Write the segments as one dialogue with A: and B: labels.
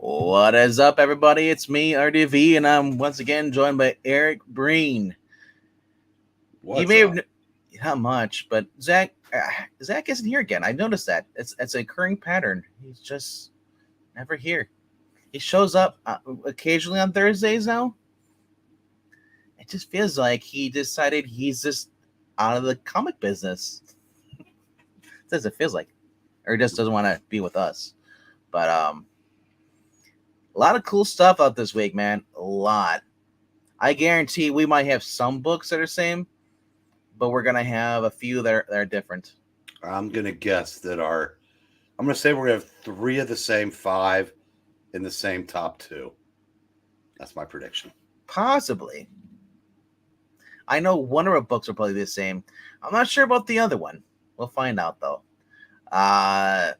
A: What is up, everybody? It's me, RDV, and I'm once again joined by Eric Breen. You
B: What's
A: may
B: up?
A: have not much, but Zach isn't here again. I noticed that it's a recurring pattern. He's just never here. He shows up occasionally on Thursdays now. It just feels like he decided he's just out of the comic business. Says it feels like, or he just doesn't want to be with us. But a lot of cool stuff out this week, man. A lot. I guarantee we might have some books that are same, but we're gonna have a few that are different.
B: I'm gonna guess that I'm gonna say we're gonna have three of the same five in the same top two. That's my prediction.
A: Possibly. I know one of our books will probably be the same. I'm not sure about the other one. We'll find out though. Uh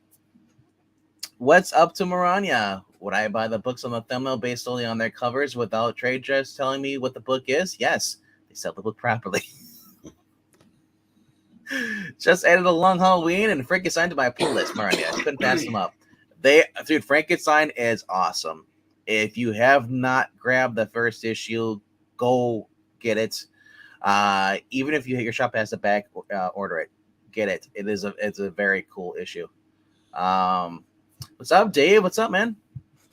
A: what's up to Maranya? Would I buy the books on the thumbnail based only on their covers without trade dress telling me what the book is? Yes. They sell the book properly. Just added a long Halloween and Frankenstein to my pull list, Maranya. I couldn't pass them up. Frankenstein is awesome. If you have not grabbed the first issue, go get it. Even if your shop has the back, order it. Get it. It's a very cool issue. What's up, Dave? What's up, man?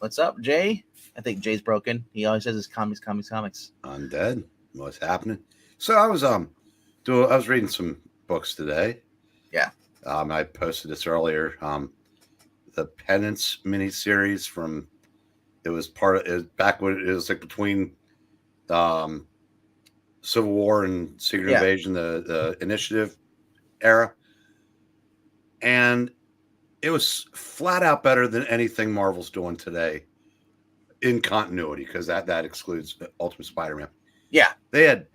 A: What's up, Jay? I think Jay's broken. He always says it's comics.
B: Undead. What's happening? So I was reading some books today.
A: Yeah.
B: I posted this earlier. The Penance miniseries from it was back when it was like between Civil War and Secret Invasion, the Initiative era. And it was flat out better than anything Marvel's doing today in continuity, because that excludes Ultimate Spider-Man.
A: Yeah.
B: They had,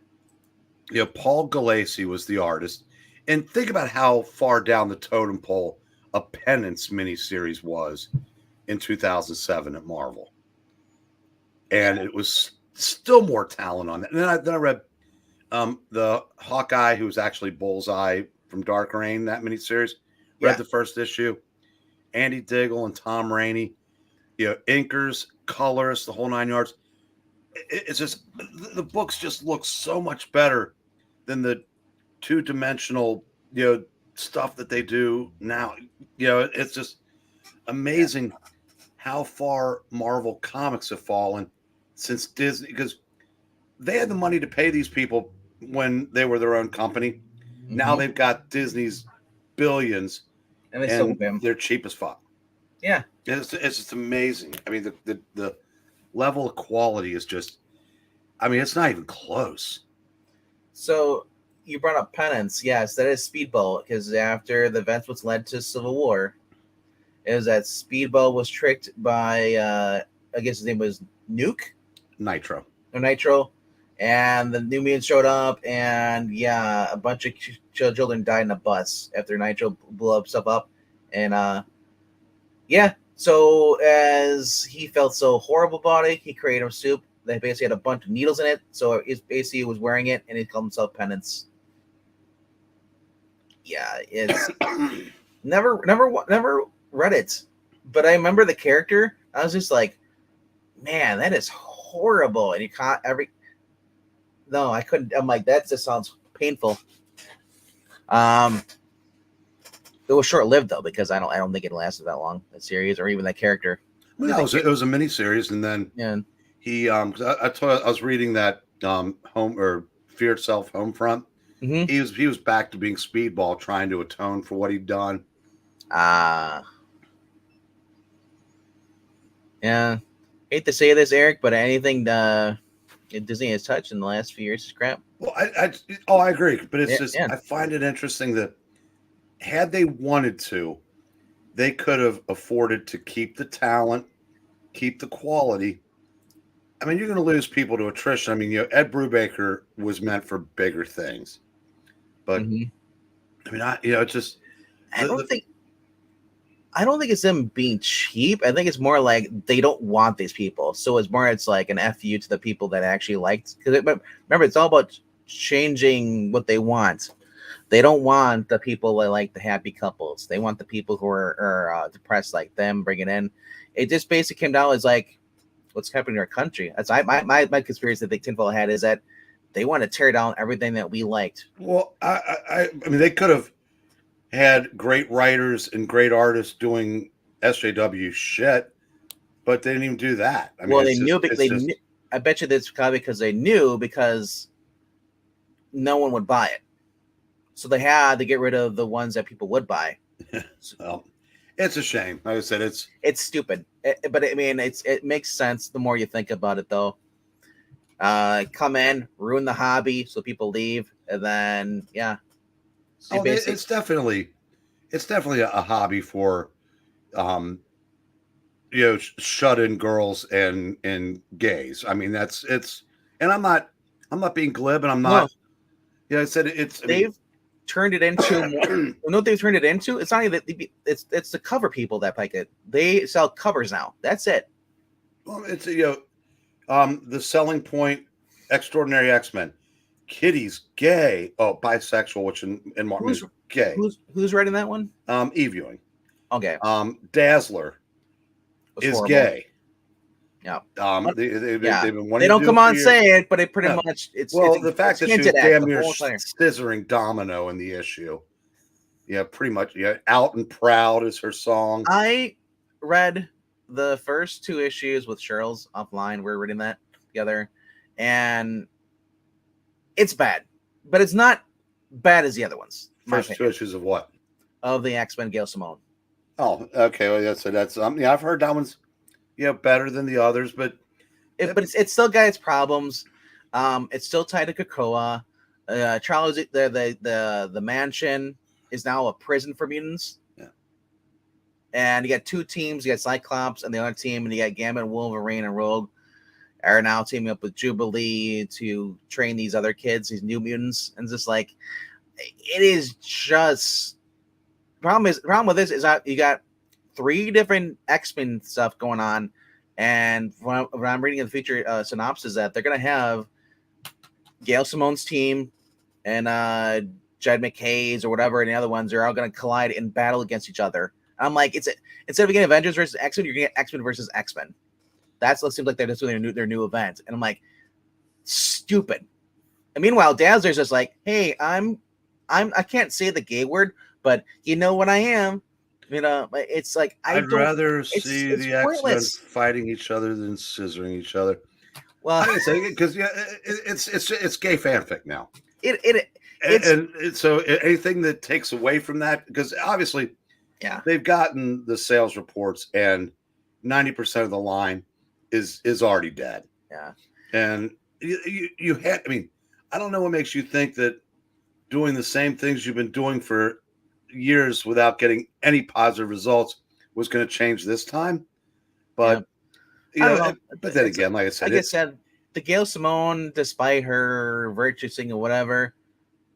B: Paul Galassi was the artist. And think about how far down the totem pole a Penance miniseries was in 2007 at Marvel. And it was still more talent on that. And then I read the Hawkeye, who was actually Bullseye from Dark Reign, that miniseries. Read the first issue. Andy Diggle and Tom Rainey, inkers, colorists, the whole nine yards. It's just, the books just look so much better than the two-dimensional, stuff that they do now. It's just amazing how far Marvel Comics have fallen since Disney, because they had the money to pay these people when they were their own company. Mm-hmm. Now they've got Disney's billions, and they're cheap as fuck.
A: Yeah,
B: it's just amazing. I mean, the level of quality is just, it's not even close.
A: So you brought up Penance. Yes, that is Speedball, because after the events which led to Civil War, it was that Speedball was tricked by, I guess his name was
B: Nitro,
A: and the New Mutants showed up, and a bunch of children died in a bus after Nitro blew stuff up, and so as he felt so horrible about it, he created a soup that basically had a bunch of needles in it, so he was wearing it, and he called himself Penance. Yeah, it's never read it, but I remember the character. I was just like, man, that is horrible, and you can't No, I couldn't. I'm like, that just sounds painful. It was short lived though, because I don't think it lasted that long, that series, or even that character.
B: Well, it was a mini series, and then he I was reading that Home or Fear Itself Homefront. Mm-hmm. He was back to being Speedball, trying to atone for what he'd done.
A: Yeah. Hate to say this, Eric, but anything Disney has touched in the last few years is crap.
B: Well, I agree, but it's I find it interesting that had they wanted to, they could have afforded to keep the talent, keep the quality. You're going to lose people to attrition. Ed Brubaker was meant for bigger things, but it's just.
A: I don't think it's them being cheap. I think it's more like they don't want these people. So it's like an FU to the people that actually liked. Because remember, it's all about changing what they want. They don't want the people that like the happy couples. They want the people who are depressed like them, bring it in. It just basically came down as like what's happening in our country. That's my conspiracy that Tinfoil had is that they want to tear down everything that we liked.
B: Well, I mean, they could have had great writers and great artists doing SJW shit, but they didn't even do that. I mean,
A: Well, they
B: it's
A: knew,
B: just,
A: but
B: it's
A: they
B: just.
A: knew. I bet you that's probably because they knew because no one would buy it. So they had to get rid of the ones that people would buy.
B: Well, it's a shame. Like I said,
A: It's stupid, but I mean, it makes sense the more you think about it, though. Come in, ruin the hobby, so people leave, and then yeah, so
B: oh,
A: basically,
B: it's definitely a hobby for, um, shut-in girls and gays. I mean, and I'm not being glib, and I'm
A: no,
B: not. Yeah, I said it's. I mean,
A: they've turned it into more. You know what they've turned it into? It's not even it's the cover people that like it. They sell covers now. That's it.
B: well, it's the selling point, Extraordinary X-Men, Kitty's gay. Oh, bisexual, which in Martin
A: Who's
B: is gay.
A: who's writing that one?
B: Eve Ewing.
A: Okay,
B: Dazzler
A: was
B: is
A: horrible.
B: gay.
A: Yeah.
B: They've
A: Yeah,
B: been
A: they
B: wanting to
A: don't
B: do
A: come
B: it for
A: on
B: years.
A: say it, but it pretty
B: Yeah.
A: much
B: Well, the fact that she was
A: hinted at
B: damn
A: the
B: near
A: whole thing.
B: scissoring Domino in the issue. Yeah, pretty much. Yeah, Out and Proud is her song.
A: I read the first two issues with Cheryl's offline. We're reading that together, and it's bad, but it's not bad as the other ones.
B: First two issues of what?
A: Of the X-Men, Gail Simone.
B: Oh, okay. Well, that's yeah. I've heard that one's better than the others, but
A: But it's still got its problems. It's still tied to Krakoa. Charles, the mansion is now a prison for mutants.
B: Yeah.
A: And you got two teams. You got Cyclops and the other team, and you got Gambit, Wolverine, and Rogue are now teaming up with Jubilee to train these other kids, these new mutants. And it's just like, it is just problem with this is that you got 3 different X-Men stuff going on. And when I'm reading in the feature synopsis, that they're gonna have Gail Simone's team and Jed McKay's or whatever, and the other ones are all gonna collide in battle against each other. I'm like, instead of getting Avengers versus X-Men, you're gonna get X-Men versus X-Men. That's what seems like they're just doing their new event, and I'm like, stupid. And meanwhile, Dazzler's just like, hey, I can't say the gay word, but you know what I am. You know, it's like
B: I'd rather see the X-Men fighting each other than scissoring each other. Well, I didn't say because it's gay fanfic now. So anything that takes away from that, because obviously, they've gotten the sales reports, and 90% of the line is already dead.
A: Yeah,
B: and you had. I mean, I don't know what makes you think that doing the same things you've been doing for years without getting any positive results was going to change this time. But but then again, like I said,
A: the Gail Simone, despite her virtue singing whatever,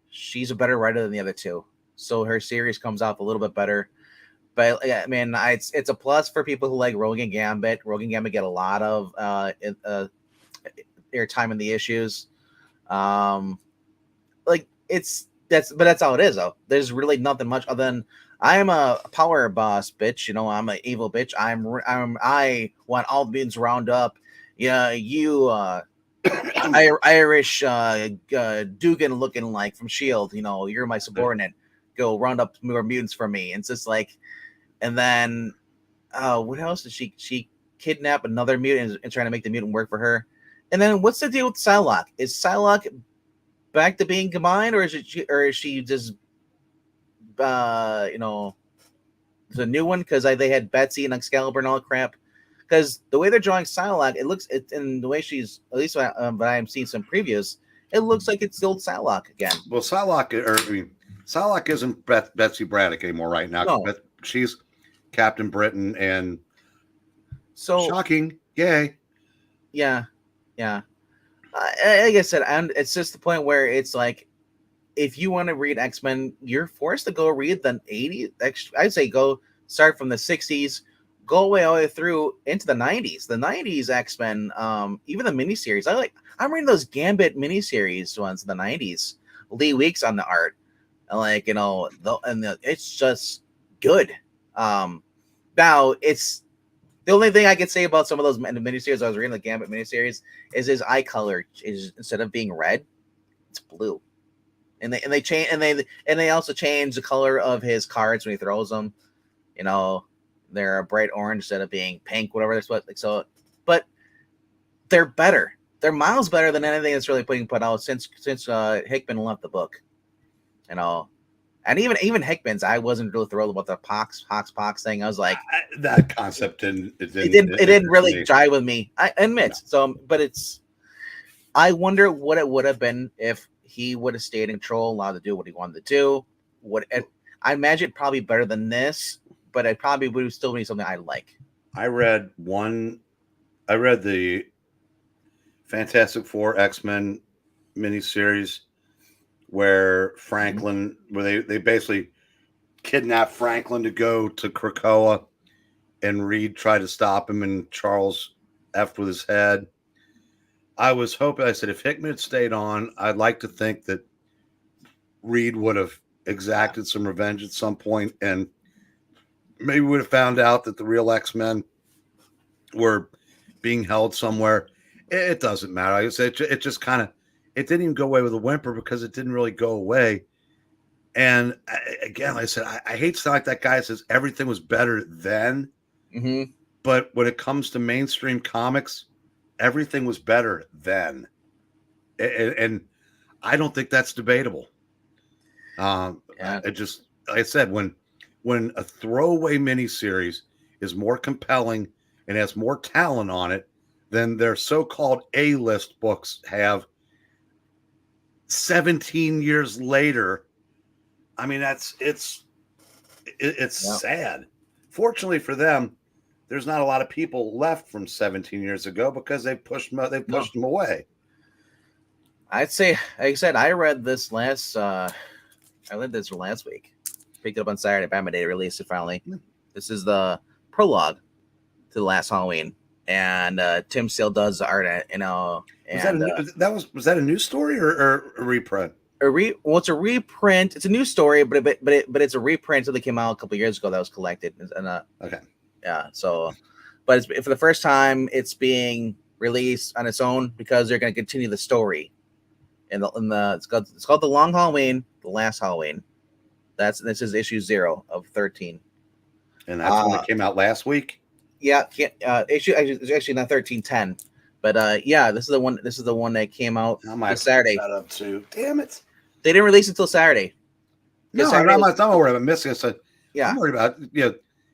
A: she's a better writer than the other two, so her series comes off a little bit better. But yeah, I mean, it's a plus for people who like Rogue and Gambit. Rogue and Gambit get a lot of airtime in the issues. That's all it is, though. There's really nothing much other than I am a power boss, bitch. You know, I'm an evil bitch. I want all the mutants round up. Yeah, you Irish Dugan looking like from Shield. You know, you're my subordinate. Go round up more mutants for me. And it's just like, and then what else did she kidnap another mutant and trying to make the mutant work for her? And then what's the deal with Psylocke? Is Psylocke back to being combined, or is she just the new one? Because they had Betsy and Excalibur and all that crap. Because the way they're drawing Psylocke, in the way she's, at least but I'm seeing some previews, it looks like it's the old Psylocke again.
B: Well, Psylocke isn't Betsy Braddock anymore right now.
A: No.
B: She's Captain Britain, and
A: so
B: shocking, yay.
A: Yeah. Like I said, it's just the point where it's like, if you want to read X-Men, you're forced to go read the 80s. I'd say go start from the 60s, go all the way through into the 90s. The 90s X-Men, even the miniseries. I'm reading those Gambit miniseries ones in the 90s. Lee Weeks on the art, and it's just good. Now it's The only thing I could say about some of those miniseries I was reading, the Gambit miniseries, is his eye color is instead of being red, it's blue. And they change and they also change the color of his cards when he throws them. You know, they're a bright orange instead of being pink, whatever they're supposed like so. But they're better. They're miles better than anything that's really being put out since Hickman left the book. You know, and even Hickman's, I wasn't really thrilled about the Pox thing. I was like,
B: that concept didn't
A: really jive with me. I admit. No. So, but it's. I wonder what it would have been if he would have stayed in control, allowed to do what he wanted to do. I imagine probably better than this, but it probably would still be something I like.
B: I read the Fantastic Four X-Men miniseries where Franklin, where they basically kidnapped Franklin to go to Krakoa, and Reed tried to stop him, and Charles effed with his head. I was hoping, I said, if Hickman had stayed on, I'd like to think that Reed would have exacted some revenge at some point, and maybe would have found out that the real X-Men were being held somewhere. It doesn't matter. Like I said, it just kind of, it didn't even go away with a whimper because it didn't really go away. And again, like I said, I hate to sound like that guy that says everything was better then.
A: Mm-hmm.
B: But when it comes to mainstream comics, everything was better then. And I don't think that's debatable. It just, like I said, when a throwaway miniseries is more compelling and has more talent on it than their so-called A-list books have 17 years later, I mean, it's sad. Fortunately for them, there's not a lot of people left from 17 years ago because they pushed them away.
A: I'd say, like I said, I read this last week. Picked it up on Saturday. Batman Day released it finally. This is the prologue to the last Halloween, and Tim Sale does the art. You know, and
B: was that a new story or a reprint?
A: It's a reprint. It's a new story, but it's a reprint that came out a couple years ago that was collected. And
B: okay,
A: yeah. So, but it's, for the first time, it's being released on its own because they're going to continue the story. It's called The Long Halloween, The Last Halloween. This is issue 0 of 13.
B: And that's when it came out last week.
A: Yeah, actually not 1310. But yeah, this is the one. This is the one that came out this Saturday.
B: That up too. Damn it!
A: They didn't release it until Saturday.
B: No, Saturday I'm not worried about missing it. So
A: yeah,
B: I'm worried about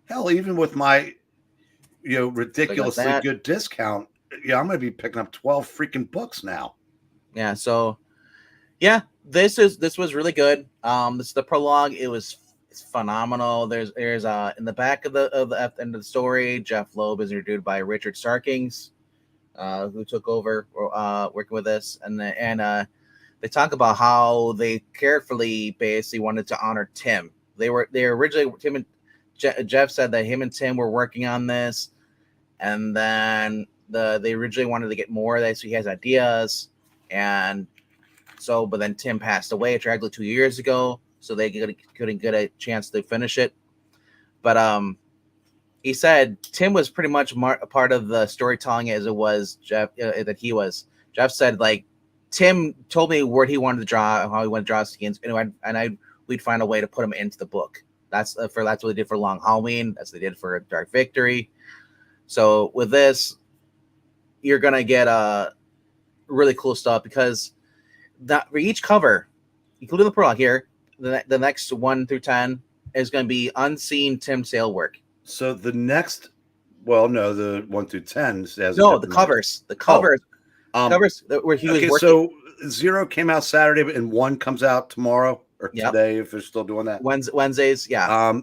B: hell, even with my ridiculously good discount. Yeah, I'm going to be picking up 12 freaking books now.
A: Yeah. So yeah, this was really good. This is the prologue. It's phenomenal. There's in the back of the end of the story, Jeff Loeb is introduced by Richard Starkings, who took over working with us, and they talk about how they carefully basically wanted to honor Tim. They originally, Tim and Jeff said that him and Tim were working on this, and then they originally wanted to get more of that, so he has ideas, and so, but then Tim passed away tragically 2 years ago, so they couldn't get a chance to finish it. But he said Tim was pretty much a part of the storytelling as it was Jeff that he was. Jeff said, like, Tim told me what he wanted to draw, how he wanted to draw skins, and we'd find a way to put him into the book. That's what they did for Long Halloween. That's what they did for Dark Victory. So with this, you're gonna get really cool stuff because that for each cover, including the prologue here, the next 1 through 10 is going to be unseen Tim Sale work.
B: So the next, the 1 through 10 has
A: the covers, covers where he was working.
B: So 0 came out Saturday, and 1 comes out tomorrow or today if they're still doing that.
A: Wednesdays, yeah.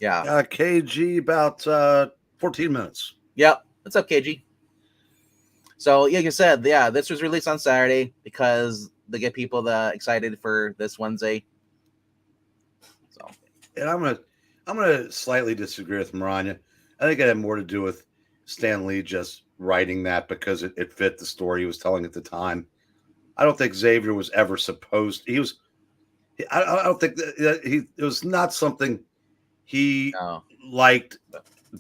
B: KG about 14 minutes.
A: Yep. What's up, KG? So, like I said, this was released on Saturday because they get people excited for this Wednesday. So,
B: and I'm gonna slightly disagree with Maranya. I think it had more to do with Stan Lee just writing that because it fit the story he was telling at the time. I don't think Xavier was ever supposed. He was. I don't think that it was not something he liked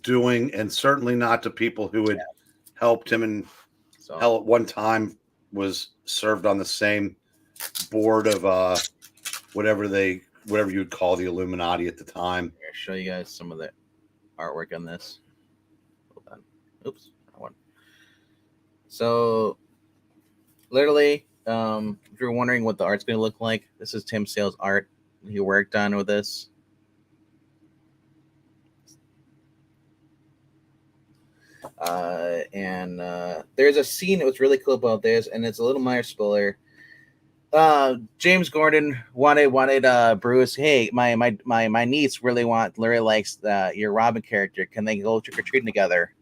B: doing, and certainly not to people who had helped him, and
A: So
B: hell, at one time was served on the same board of whatever you would call the Illuminati at the time.
A: I'll show you guys some of the artwork on this. Hold on. Oops, that one. So literally, if you're wondering what the art's going to look like, this is Tim Sale's art. He worked on with this. And there's a scene that was really cool about this, and it's a little minor spoiler. James Gordon wanted Bruce. Hey, my niece really likes your Robin character. Can they go trick or treating together?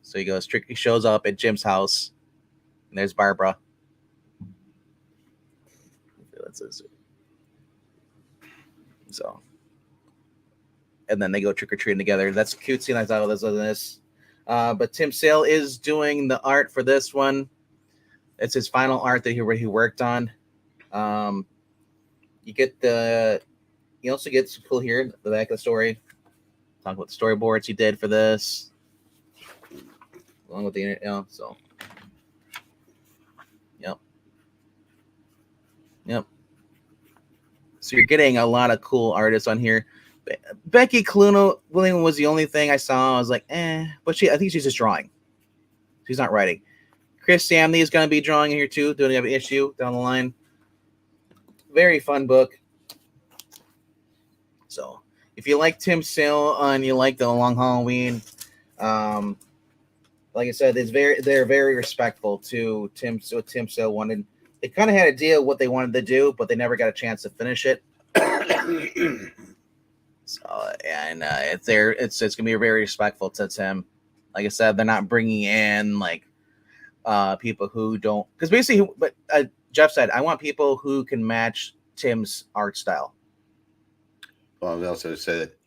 A: So he shows up at Jim's house, and there's Barbara. So, and then they go trick or treating together. That's a cute scene. I thought of this. But Tim Sale is doing the art for this one. It's his final art that he worked on. You also get some cool here, the back of the story. Talk about the storyboards he did for this, along with the so. Yep. So you're getting a lot of cool artists on here. Becky Cluno William was the only thing I saw. I was like, but I think she's just drawing. She's not writing. Chris Samney is going to be drawing here too, doing an issue down the line. Very fun book. So if you like Tim Sale and you like the Long Halloween, like I said, they're very respectful to Tim. So Tim Sale wanted. They kind of had a deal what they wanted to do, but they never got a chance to finish it. So and it's gonna be very respectful to Tim. Like I said, they're not bringing in like people who don't, because basically, but Jeff said, I want people who can match Tim's art style.
B: Well, I also say that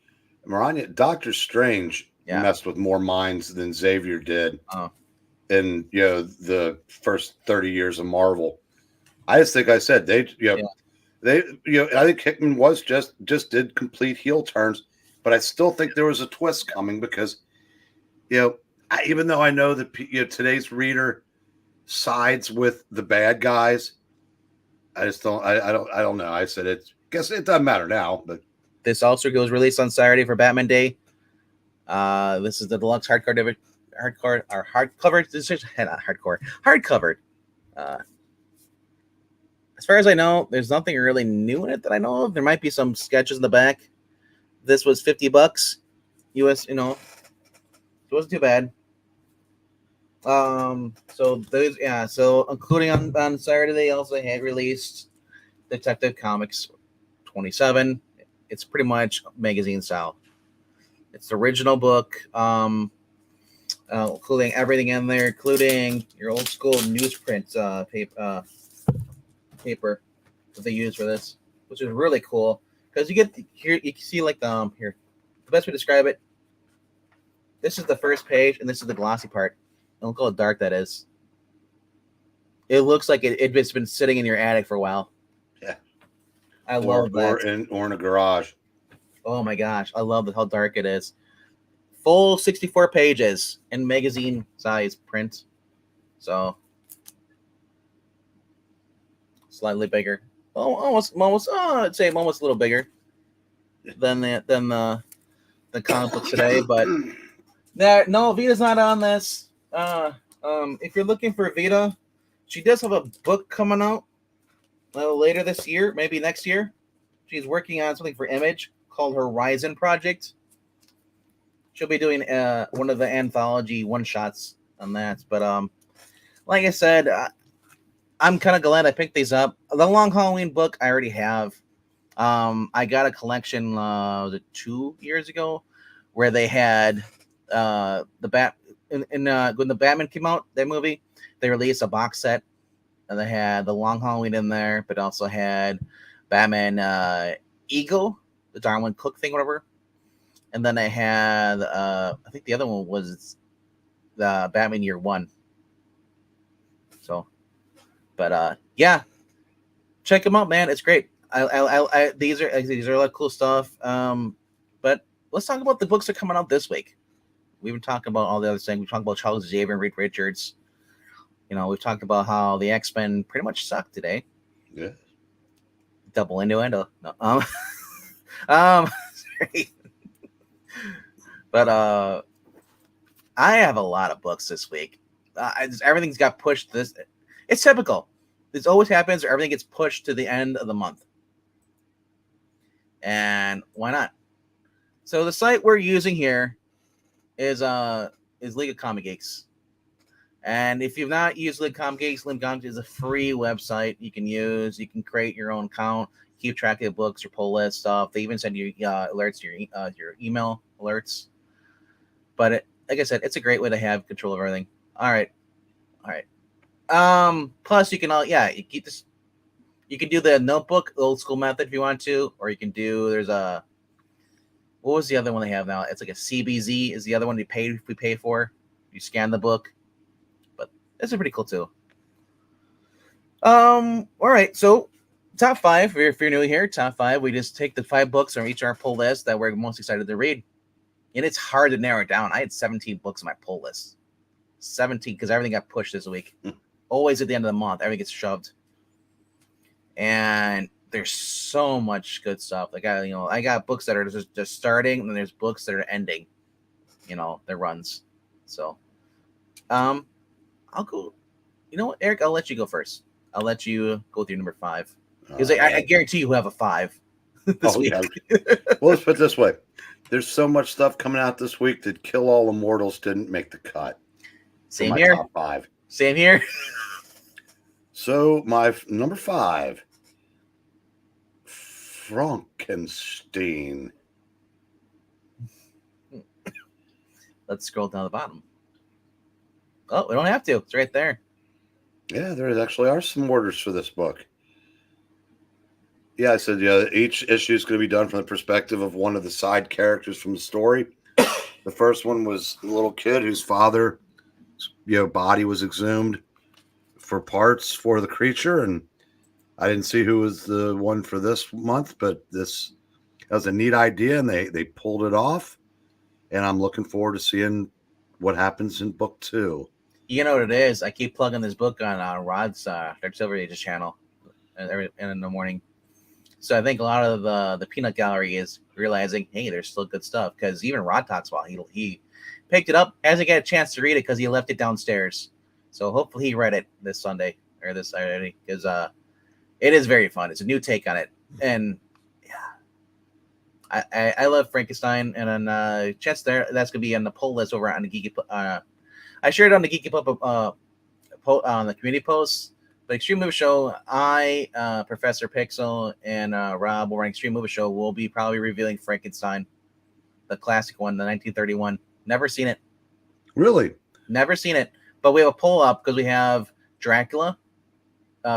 B: Maranya, Doctor Strange messed with more minds than Xavier did in the first 30 years of Marvel. I just think I said I think Hickman was just did complete heel turns, but I still think there was a twist coming because even though I know that today's reader sides with the bad guys, I just don't. I don't know. I said guess it doesn't matter now. But
A: this also goes released on Saturday for Batman Day. This is the deluxe hardcover. This is not hardcover. As far as I know, there's nothing really new in it that I know of. There might be some sketches in the back. This was $50 US. It wasn't too bad. So including on Saturday, they also had released Detective Comics 27. It's pretty much magazine style. It's the original book, including everything in there, including your old school newsprint paper that they use for this, which is really cool because you get here. You can see like here. The best way to describe it. This is the first page, and this is the glossy part. And look how dark that is. It looks like it's been sitting in your attic for a while.
B: Yeah,
A: I love that.
B: Or in a garage.
A: Oh my gosh, I love how dark it is. Full 64 pages in magazine size print. So slightly bigger. Almost. I'd say almost a little bigger than the comic book today. But no, Vita's not on this. If you're looking for Vita, she does have a book coming out later this year, maybe next year. She's working on something for Image called Horizon Project. She'll be doing one of the anthology one shots on that. But like I said, I'm kind of glad I picked these up. The Long Halloween book I already have. I got a collection was it 2 years ago where they had when the Batman came out, that movie, they released a box set and they had the Long Halloween in there, but also had Batman Eagle, the Darwin Cook thing, whatever. And then they had I think the other one was the Batman Year One. So, but yeah, check them out, man. It's great. These are a lot of cool stuff. But let's talk about the books that are coming out this week. We've been talking about all the other things. We talked about Charles Xavier and Reed Richards. We've talked about how the X-Men pretty much sucked today.
B: Yeah.
A: Double innuendo. No, sorry. But I have a lot of books this week. Everything's got pushed. It's typical. This always happens. Everything gets pushed to the end of the month, and why not? So the site we're using here is League of Comic Geeks. And if you've not used League of Comic Geeks, League of Comic Geeks is a free website you can use. You can create your own account, keep track of the books or pull list stuff. They even send you alerts to your email alerts. But like I said, it's a great way to have control of everything. All right. Plus you can you keep this. You can do the notebook, the old school method if you want to, or you can do. There's a. What was the other one they have now? It's like a CBZ is the other one we pay for. You scan the book, but this is pretty cool too. All right, so top 5. If you're new here, top 5. We just take the 5 books from each of our pull list that we're most excited to read, and it's hard to narrow it down. I had 17 books on my pull list, 17 because everything got pushed this week. Always at the end of the month, everything gets shoved, and there's so much good stuff. Like I got books that are just starting, and then there's books that are ending, their runs. So, I'll go. You know what, Eric? I'll let you go first. I'll let you go with your number 5 because I guarantee you have a 5 this week.
B: Yeah. Well, let's put it this way: there's so much stuff coming out this week that Kill All Immortals didn't make the cut.
A: Same here.
B: Top 5.
A: Same here.
B: So my number 5, Frankenstein.
A: Let's scroll down the bottom. Oh, we don't have to. It's right there.
B: Yeah, there actually are some orders for this book. Yeah, I said, each issue is going to be done from the perspective of one of the side characters from the story. The first one was a little kid whose father, body was exhumed for parts for the creature, and I didn't see who was the one for this month, but that was a neat idea, and they pulled it off, and I'm looking forward to seeing what happens in book 2.
A: You know what it is? I keep plugging this book on Rod's Dark Silver Ages channel in the morning. So I think a lot of the peanut gallery is realizing, hey, there's still good stuff, because even Rod talks about he picked it up, hasn't got a chance to read it because he left it downstairs. So hopefully he read it this Sunday or this Saturday, because it is very fun. It's a new take on it, and yeah, I love Frankenstein. And then chance that's gonna be on the poll list over on the Geeky. I shared it on the Geeky on the community posts. But Extreme Movie Show, Professor Pixel, and Rob over on Extreme Movie Show will be probably revealing Frankenstein, the classic one, the 1931. Never seen it.
B: Really?
A: Never seen it. But we have a poll up because we have Dracula,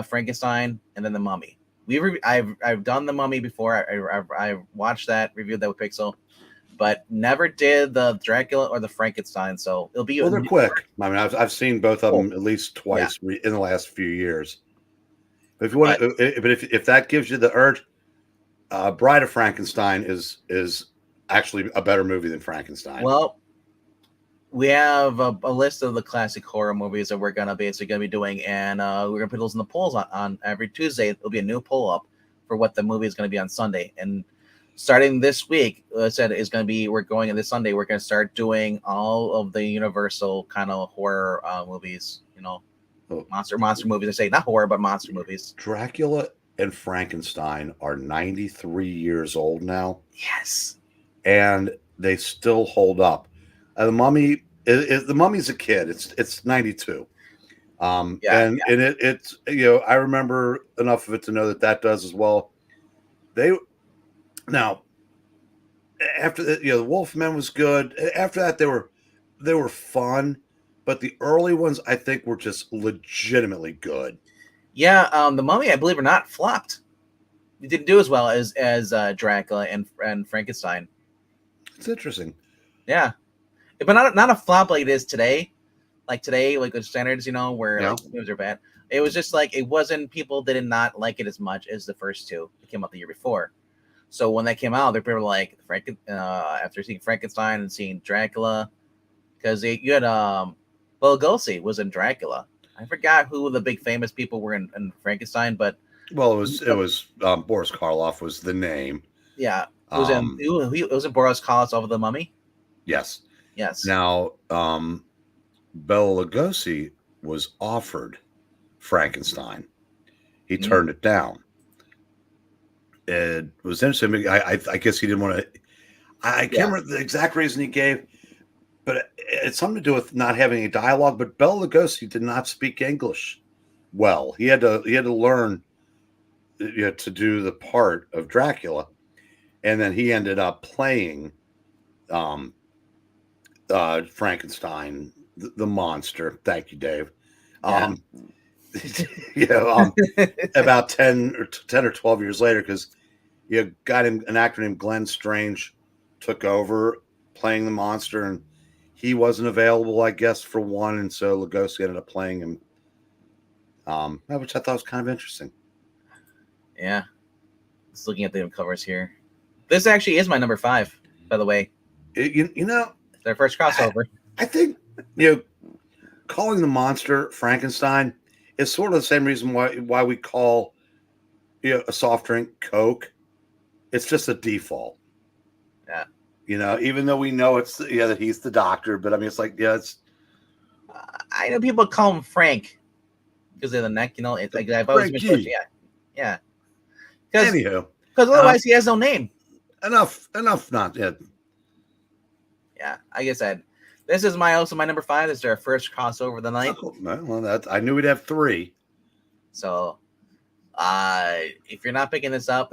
A: Frankenstein, and then the Mummy. I've done the Mummy before. I've watched that, reviewed that with Pixel, but never did the Dracula or the Frankenstein. So it'll be.
B: Well, they're quick. I mean, I've seen both of them at least twice in the last few years. But if you want, if that gives you the urge, Bride of Frankenstein is actually a better movie than Frankenstein.
A: Well, we have a list of the classic horror movies that we're gonna be doing, and we're gonna put those in the polls on every Tuesday. There'll be a new poll up for what the movie is gonna be on Sunday, and starting this week, said is gonna be we're going this Sunday. We're gonna start doing all of the Universal kind of horror movies. Monster movies. I say not horror, but monster movies.
B: Dracula and Frankenstein are 93 years old now.
A: Yes,
B: and they still hold up. The Mummy, the Mummy's a kid. It's 92. And it's I remember enough of it to know that does as well. Now after that, the Wolfmen was good. After that, they were fun, but the early ones I think were just legitimately good.
A: Yeah, the Mummy, I believe or not, flopped. It didn't do as well as Dracula and Frankenstein.
B: It's interesting.
A: Yeah. But not a flop like it is today. Like today, like with standards, where like movies are bad. It was just like it wasn't. People did not like it as much as the first two that came out the year before. So when that came out, they were like after seeing Frankenstein and seeing Dracula, because you had Bela Lugosi was in Dracula. I forgot who the big famous people were in Frankenstein, but
B: Well, it was Boris Karloff was the name.
A: yeah,
B: Um,
A: it was in Boris Karloff over the Mummy.
B: yes.
A: Yes.
B: Now, Bela Lugosi was offered Frankenstein. He
A: Mm,
B: turned it down. It was interesting. I guess he didn't want to. I can't
A: yeah.
B: remember the exact reason he gave, but it's something to do with not having a dialogue. But Bela Lugosi did not speak English well. He had to learn, to do the part of Dracula, and then he ended up playing um, Frankenstein, the monster. Thank you, Dave.
A: Yeah.
B: Um, you know, um, about 10 or 12 years later, because you got him an actor named Glenn Strange took over playing the monster, and he wasn't available, I guess, for one, and so Lugosi ended up playing him, which I thought was kind of interesting.
A: Yeah. Just looking at the covers here. This actually is my number 5, by the way.
B: You know,
A: Their first
B: I,
A: crossover.
B: I think calling the monster Frankenstein is sort of the same reason why we call a soft drink Coke. It's just a default.
A: Yeah.
B: Even though we know it's that he's the doctor, but I mean, it's like, it's
A: I know people call him Frank because of the neck. It's like I've always been told.
B: Frankie.
A: Yeah. Yeah. Because
B: Anywho,
A: otherwise he has no name.
B: enough. Not yet.
A: Yeah. Like I said, this is also my number 5. This is our first crossover of the night.
B: Oh, well, I knew we'd have 3.
A: So, if you're not picking this up,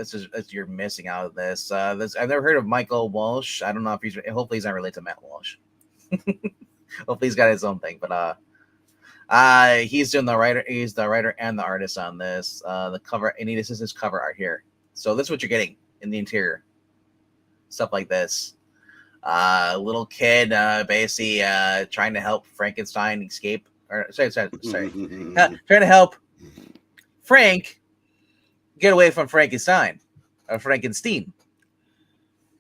A: you're missing out of this. I've never heard of Michael Walsh. I don't know if hopefully he's not related to Matt Walsh. Hopefully he's got his own thing, but he's doing the writer. He's the writer and the artist on this. The cover, and this is his cover art here. So this is what you're getting in the interior. Stuff like this. Little kid, basically trying to help Frankenstein escape. Or sorry, trying to help Frank get away from Frankenstein or Frankenstein.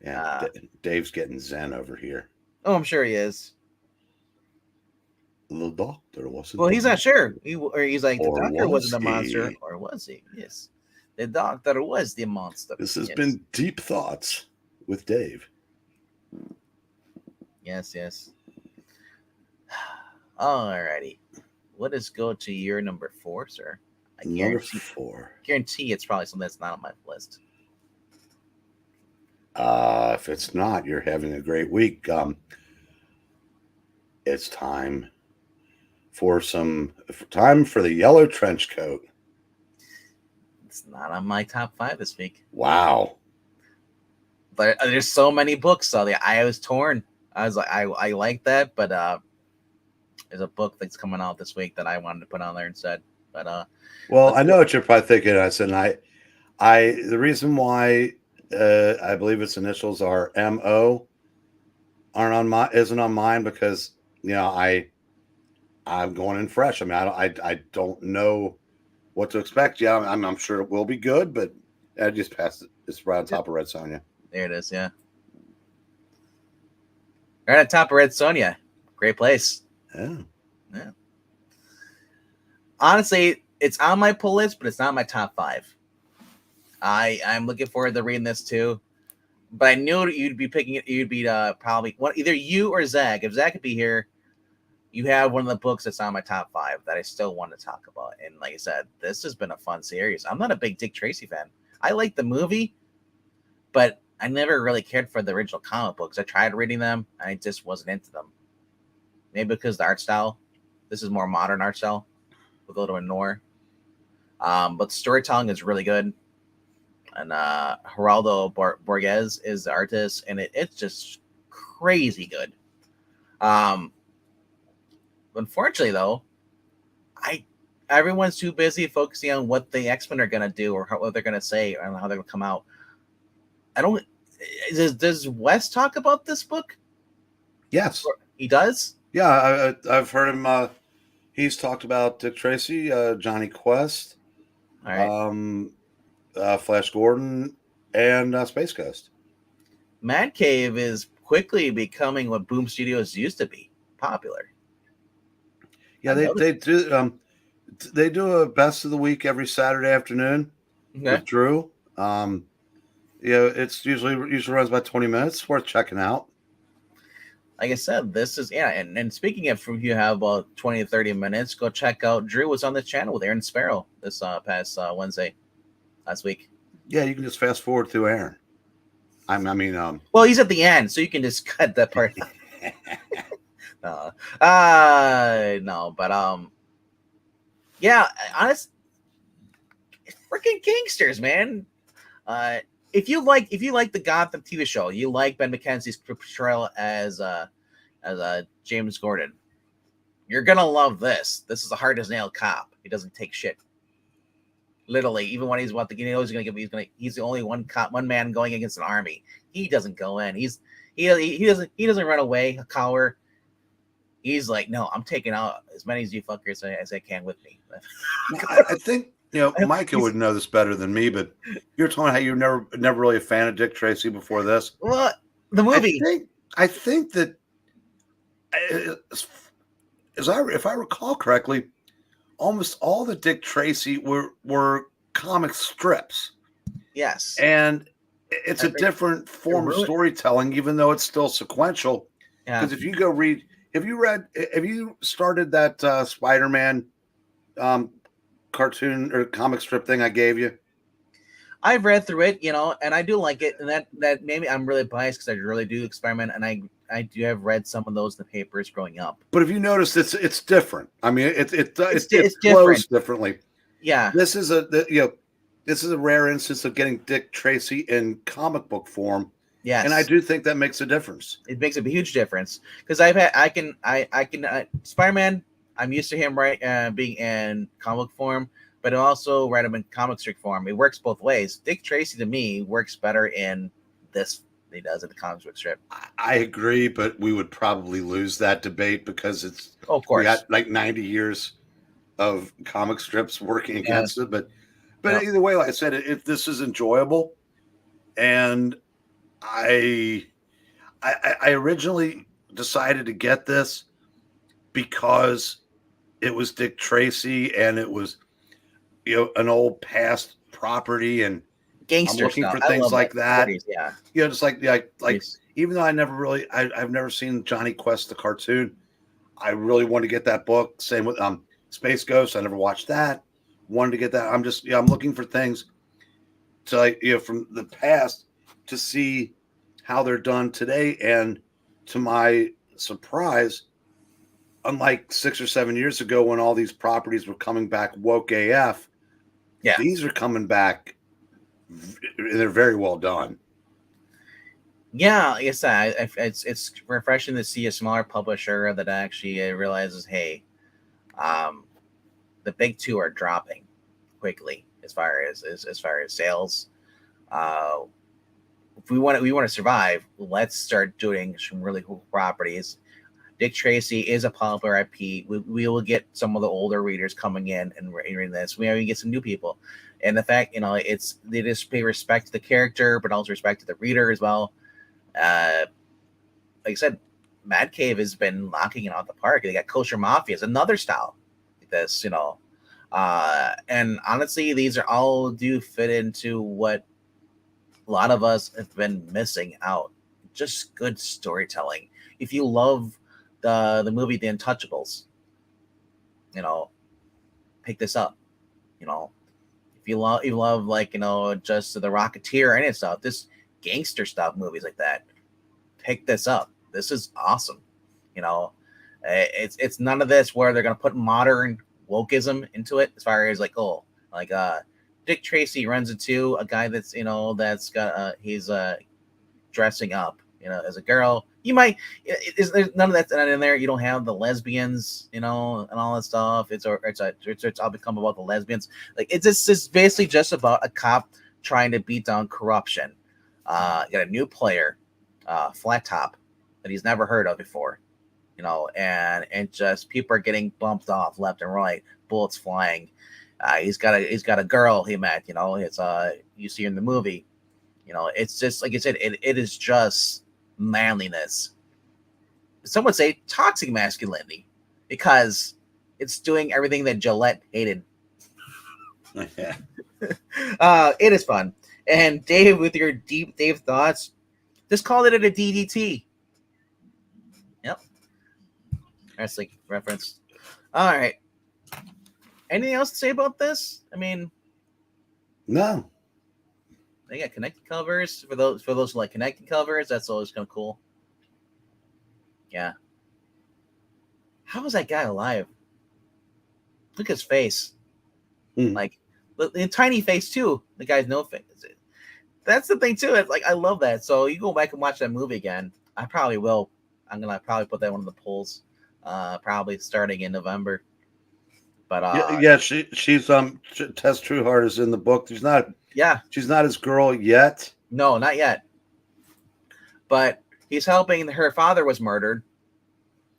B: Yeah, Dave's getting zen over here.
A: Oh, I'm sure he is.
B: The doctor wasn't.
A: Well, he's not sure. He's like, the doctor wasn't the
B: he?
A: monster, or was he? Yes, the doctor was the monster.
B: This has been Deep Thoughts with Dave.
A: Yes. Alrighty. Let us go to your number 4, sir.
B: Number 4.
A: Guarantee it's probably something that's not on my list.
B: If it's not, you're having a great week. It's time for the yellow trench coat.
A: It's not on my top 5 this week.
B: Wow.
A: But there's so many books, so I was torn. I was like, I like that, but there's a book that's coming out this week that I wanted to put on there instead. But
B: well, I know what you're probably thinking. I said, the reason why I believe its initials are MO isn't on mine because I'm going in fresh. I mean, I don't know what to expect. Yeah, I'm sure it will be good, but I just passed it. It's right on top of Red Sonja.
A: There it is. Yeah. Right on top of Red Sonja. Great place.
B: Yeah.
A: Honestly, it's on my pull list, but it's not my top 5. I'm looking forward to reading this too. But I knew you'd be picking it. You'd be probably either you or Zach. If Zach could be here, you have one of the books that's on my top 5 that I still want to talk about. And like I said, this has been a fun series. I'm not a big Dick Tracy fan. I like the movie, but I never really cared for the original comic books. I tried reading them, and I just wasn't into them. Maybe because the art style. This is more modern art style with a little bit noir. But storytelling is really good. And Geraldo Borges is the artist, and it's just crazy good. Unfortunately, though, everyone's too busy focusing on what the X-Men are gonna do or what they're gonna say and how they're gonna come out. I don't. Does Wes talk about this book?
B: Yes,
A: he does.
B: Yeah, I've heard him. He's talked about Dick Tracy, Johnny Quest,
A: All right.
B: Flash Gordon, and Space Ghost.
A: Man Cave is quickly becoming what Boom Studios used to be. popular.
B: Yeah, they do a best of the week every Saturday afternoon
A: Okay.
B: with Drew. It's usually runs about 20 minutes. Worth checking out.
A: Like I said, this is and speaking of, if you have about 20 to 30 minutes, go check out Drew was on the channel with Aaron Sparrow this past Wednesday last week.
B: Yeah, you can just fast forward through Aaron.
A: Well, he's at the end, so you can just cut that part out. No, but yeah, honest, freaking gangsters, man. If you like the Gotham TV show, you like Ben McKenzie's portrayal as James Gordon, you're gonna love this. This is a hard as nail cop. He doesn't take shit. Literally, even when he's he's the only one man going against an army. He doesn't go in. He doesn't run away, a cower. He's like, no, I'm taking out as many of you fuckers as I can with me.
B: I think Micah would know this better than me, but you're talking how you're never really a fan of Dick Tracy before this.
A: Well, the movie.
B: I think that if I recall correctly, almost all the Dick Tracy were comic strips.
A: Yes.
B: And it's a different form of storytelling, even though it's still sequential. Because if you started that Spider-Man cartoon or comic strip thing I gave you?
A: I've read through it, and I do like it. And that maybe I'm really biased because I really do experiment, and I do have read some of those in the papers growing up.
B: But if you notice, it's different. I mean, it
A: flows
B: different. Differently.
A: Yeah,
B: this is a rare instance of getting Dick Tracy in comic book form.
A: Yes,
B: and I do think that makes a difference.
A: It makes a huge difference because Spider-Man. I'm used to him being in comic form, but I also read him in comic strip form. It works both ways. Dick Tracy to me works better in this than he does in the comic strip.
B: I agree, but we would probably lose that debate because
A: of course,
B: we got like 90 years of comic strips working against it. But either way, like I said, if this is enjoyable, and I originally decided to get this because it was Dick Tracy and it was an old past property, and
A: gangster
B: I'm looking
A: stuff.
B: for things like that.
A: 40s, yeah,
B: just like even though I've never seen Johnny Quest the cartoon, I really want to get that book. Same with Space Ghost. I never watched that. Wanted to get that. I'm looking for things to from the past to see how they're done today. And to my surprise, unlike 6 or 7 years ago when all these properties were coming back woke AF, these are coming back. They're very well done.
A: Yeah, like I said, it's refreshing to see a smaller publisher that actually realizes, hey, the big two are dropping quickly as far as sales. If we want to survive, let's start doing some really cool properties. Dick Tracy is a popular IP. We will get some of the older readers coming in and reading this. We even get some new people, and the fact they just pay respect to the character, but also respect to the reader as well. Like I said, Mad Cave has been knocking it out the park. They got Kosher Mafia is another style like this, and honestly, these are all do fit into what a lot of us have been missing out. Just good storytelling. If you love the movie The Untouchables, pick this up. If you love like just The Rocketeer or any stuff, this gangster stuff movies like that, pick this up. This is awesome. It's none of this where they're gonna put modern wokeism into it as far as Dick Tracy runs into a guy that's that's got he's dressing up as a girl. You might there's none of that in there. You don't have the lesbians and all that stuff. It's all become about the lesbians. Like it's basically just about a cop trying to beat down corruption. Got a new player, Flat Top, that he's never heard of before, and just people are getting bumped off left and right, bullets flying. He's got a girl he met, it's you see in the movie, it's just like I said, it is just manliness. some would say toxic masculinity, because it's doing everything that Gillette hated. It is fun. And Dave, with your deep Dave thoughts, just called it a DDT. Yep. Wrestling reference. All right. Anything else to say about this? I mean,
B: no.
A: they got connected covers for those who like connected covers. That's always kind of cool. Yeah. How is that guy alive? Look at his face. Like the tiny face too. The guy's no face. That's the thing too. It's like I love that. So you go back and watch that movie again. I probably will. I'm gonna probably put that one of the polls. Probably starting in November. But
B: she's Tess Trueheart is in the book. She's not his girl yet.
A: No, not yet. But he's helping. Her father was murdered,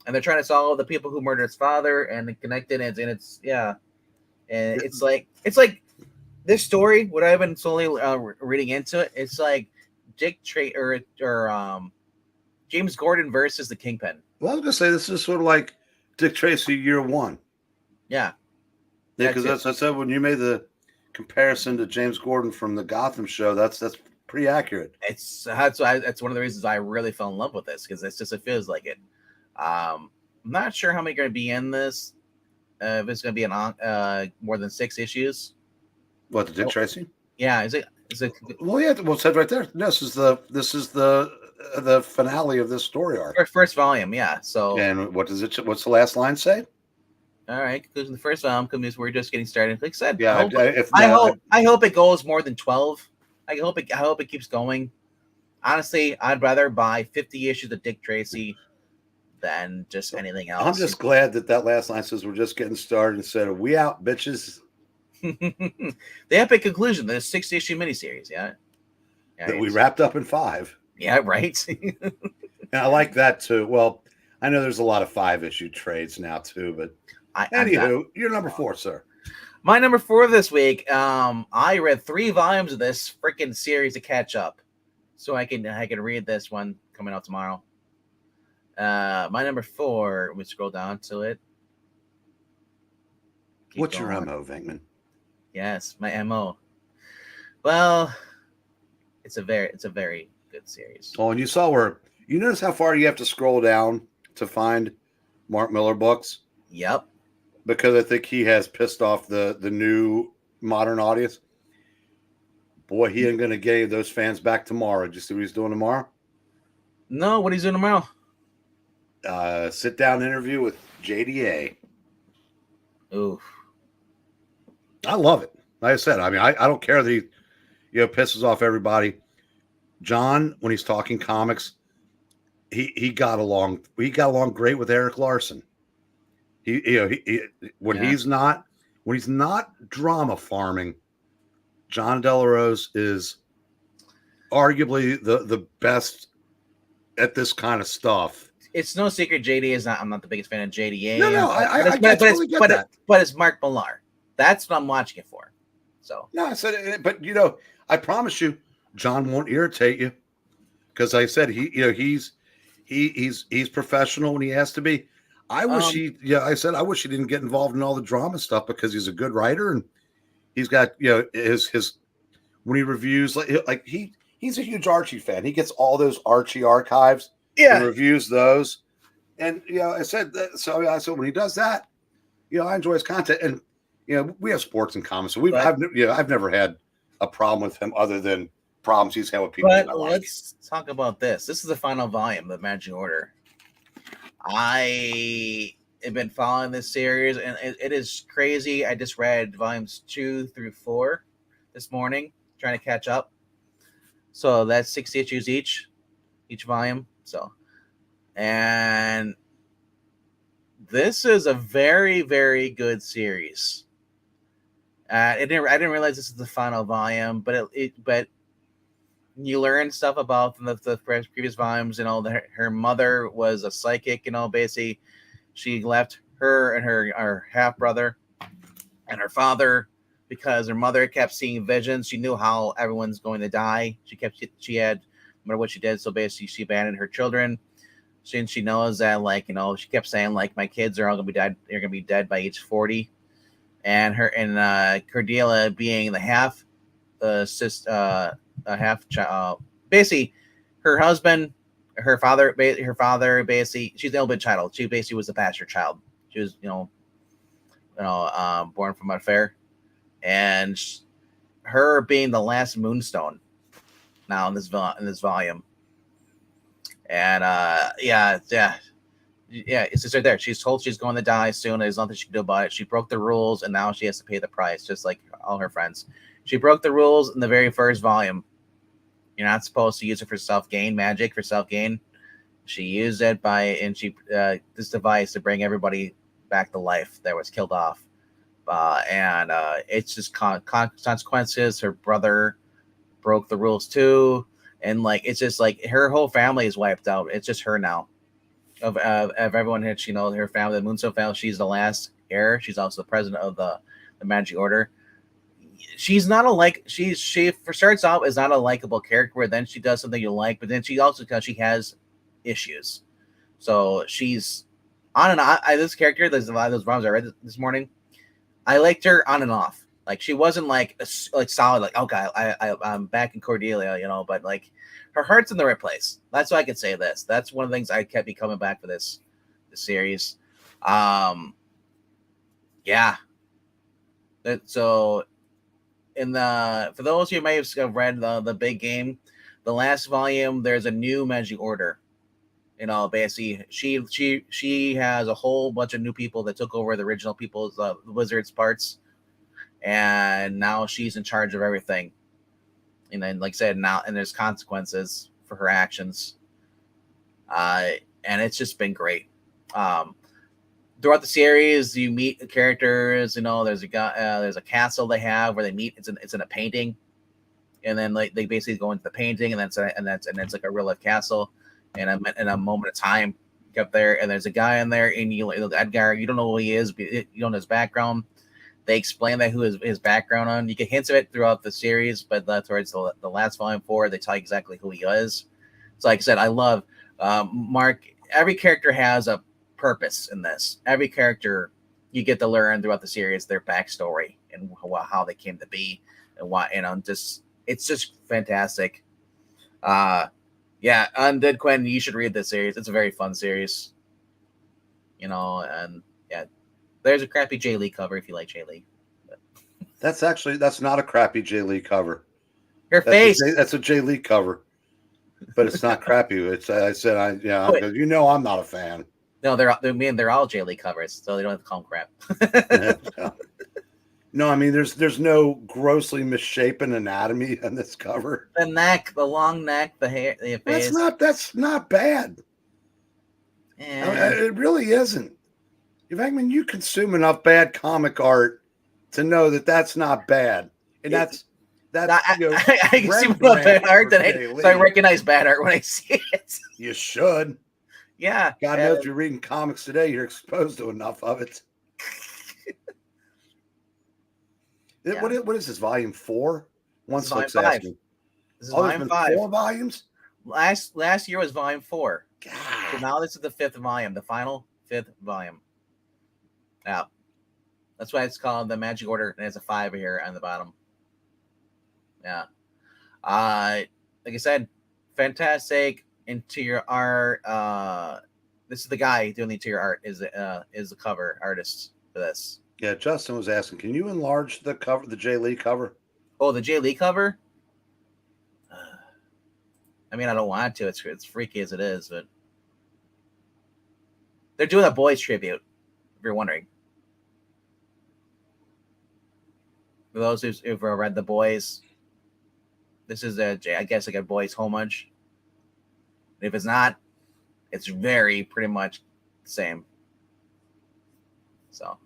A: and they're trying to solve the people who murdered his father and connect it. And it's and it's like this story. What I've been slowly reading into it, it's like Dick or James Gordon versus the Kingpin.
B: Well, I was gonna say this is sort of like Dick Tracy year one.
A: Yeah,
B: because that's I said when you made the comparison to James Gordon from the Gotham show, that's pretty accurate.
A: That's one of the reasons I really fell in love with this, because it feels like it. I'm not sure how many are going to be in this. If it's going to be more than 6 issues.
B: What, the Dick Tracy?
A: Yeah, is it?
B: Well, yeah. Well, it said right there. No, this is the finale of this story arc.
A: First volume, yeah. So.
B: And what's the last line say?
A: All right, conclusion the first volume because we're just getting started. Like I said,
B: yeah.
A: I hope it goes more than 12. I hope it keeps going. Honestly, I'd rather buy 50 issues of Dick Tracy than just anything else.
B: I'm just glad that last line says we're just getting started instead of we out, bitches.
A: The epic conclusion, the 6-issue miniseries, yeah.
B: That we wrapped up in 5.
A: Yeah, right.
B: And I like that too. Well, I know there's a lot of 5-issue trades now too, but anywho, you're number 4, sir.
A: My number 4 this week. I read 3 volumes of this freaking series to catch up, so I can read this one coming out tomorrow. My number 4. Let me scroll down to it.
B: What's your MO, Venkman?
A: Yes, my MO. Well, it's a very good series.
B: Oh, and you notice how far you have to scroll down to find Mark Millar books?
A: Yep.
B: Because I think he has pissed off the new modern audience. Boy, he ain't going to get those fans back tomorrow. Did you see what he's doing tomorrow?
A: No, what he's doing tomorrow?
B: Sit-down interview with JDA.
A: Ooh.
B: I love it. Like I said, I mean, I don't care that he pisses off everybody. John, when he's talking comics, he got along great with Eric Larson. When he's not drama farming, John Delarose is arguably the best at this kind of stuff.
A: It's no secret JDA is not. I'm not the biggest fan of JDA.
B: No, I totally get that.
A: But it's Mark Millar. That's what I'm watching it for. So
B: no, I said, but I promise you, John won't irritate you because I said he's professional when he has to be. I wish I wish he didn't get involved in all the drama stuff because he's a good writer and he's got his when he reviews like he's a huge Archie fan. He gets all those Archie archives.
A: Yeah,
B: and reviews those, and I said that. So I said when he does that, I enjoy his content, and we have sports and comics. So I've never had a problem with him other than problems he's had with people.
A: But let's talk about this. This is the final volume of Managing Order. I have been following this series, and it is crazy. I just read volumes 2 through 4 this morning, trying to catch up. So that's 6 issues each volume. So, and this is a very, very good series. I didn't realize this is the final volume, but but you learn stuff about the previous volumes. Her mother was a psychic. Basically, she left her and her half brother and her father because her mother kept seeing visions. She knew how everyone's going to die. She had no matter what she did. So basically, she abandoned her children. she knows that, like, she kept saying, like, my kids are all gonna be dead. They're gonna be dead by age 40, and Cordelia being the half a half child, basically her husband, her father basically, she's the only child. She basically was a bastard child. She was born from an affair, and her being the last Moonstone now in this volume, and it's just right there. She's told she's going to die soon. There's nothing she can do about it. She broke the rules, and now she has to pay the price, just like all her friends. She broke the rules in the very first volume. You're not supposed to use it for self-gain, magic for self-gain. She used it this device to bring everybody back to life that was killed off. And it's just consequences. Her brother broke the rules too. And, like, it's just like her whole family is wiped out. It's just her now. Of everyone here, her family, the Moonstone family, she's the last heir. She's also the president of the Magic Order. She's not she starts out as not a likable character, where then she does something you like, but then she also, because she has issues, so she's on and on. This character, there's a lot of those rhymes I read this morning. I liked her on and off. Like, she wasn't like solid, like, okay, I'm back in Cordelia, but, like, her heart's in the right place. That's why I could say this. That's one of the things I kept me coming back for this series. Yeah. So for those who may have read the big game, the last volume, there's a new Magic Order. Basically, she has a whole bunch of new people that took over the original people's the Wizards parts, and now she's in charge of everything. And then, like I said, now, and there's consequences for her actions. And it's just been great. Throughout the series, you meet the characters. There's a guy, there's a castle they have where they meet. It's in a painting, and then, like, they basically go into the painting, and it's like a real life castle. And in a moment of time, up there, and there's a guy in there, and Edgar, you don't know who he is, but you don't know his background. They explain that who his background on. You get hints of it throughout the series, but towards the last volume 4, they tell you exactly who he is. So, like I said, I love Mark. Every character has a purpose in this. Every character, you get to learn throughout the series their backstory and how they came to be, and why. It's just fantastic. Yeah, Undead Quinn, you should read this series. It's a very fun series. And yeah, there's a crappy J Lee cover if you like J Lee.
B: That's not a crappy J Lee cover.
A: Her face.
B: That's a J Lee cover, but it's not crappy. It's I'm not a fan.
A: No, they're all J Lee covers, so they don't have to call them crap.
B: No, I mean, there's no grossly misshapen anatomy in this cover.
A: The neck, the long neck, the hair, the face.
B: That's not bad. Yeah. It really isn't. In fact, you consume enough bad comic art to know that that's not bad, and I
A: can see bad art so I recognize bad art when I see it.
B: You should.
A: Yeah.
B: God knows you're reading comics today. You're exposed to enough of it. Yeah. What is this, volume 4? Once looks asking.
A: This is volume 5.
B: 4 volumes?
A: Last year was volume 4.
B: God.
A: So now this is the 5th volume, the final 5th volume. Yeah. That's why it's called the Magic Order, and it's a 5 here on the bottom. Yeah. Like I said, fantastic interior art. This is the guy doing the interior art, is the cover artist for this.
B: Yeah, Justin was asking, can you enlarge the cover, the J Lee cover?
A: Oh, the J Lee cover? I mean, I don't want to. It's freaky as it is, but they're doing a boys tribute, if you're wondering. For those who've read The Boys, this is I guess like a boys homage. If it's not, it's pretty much the same. So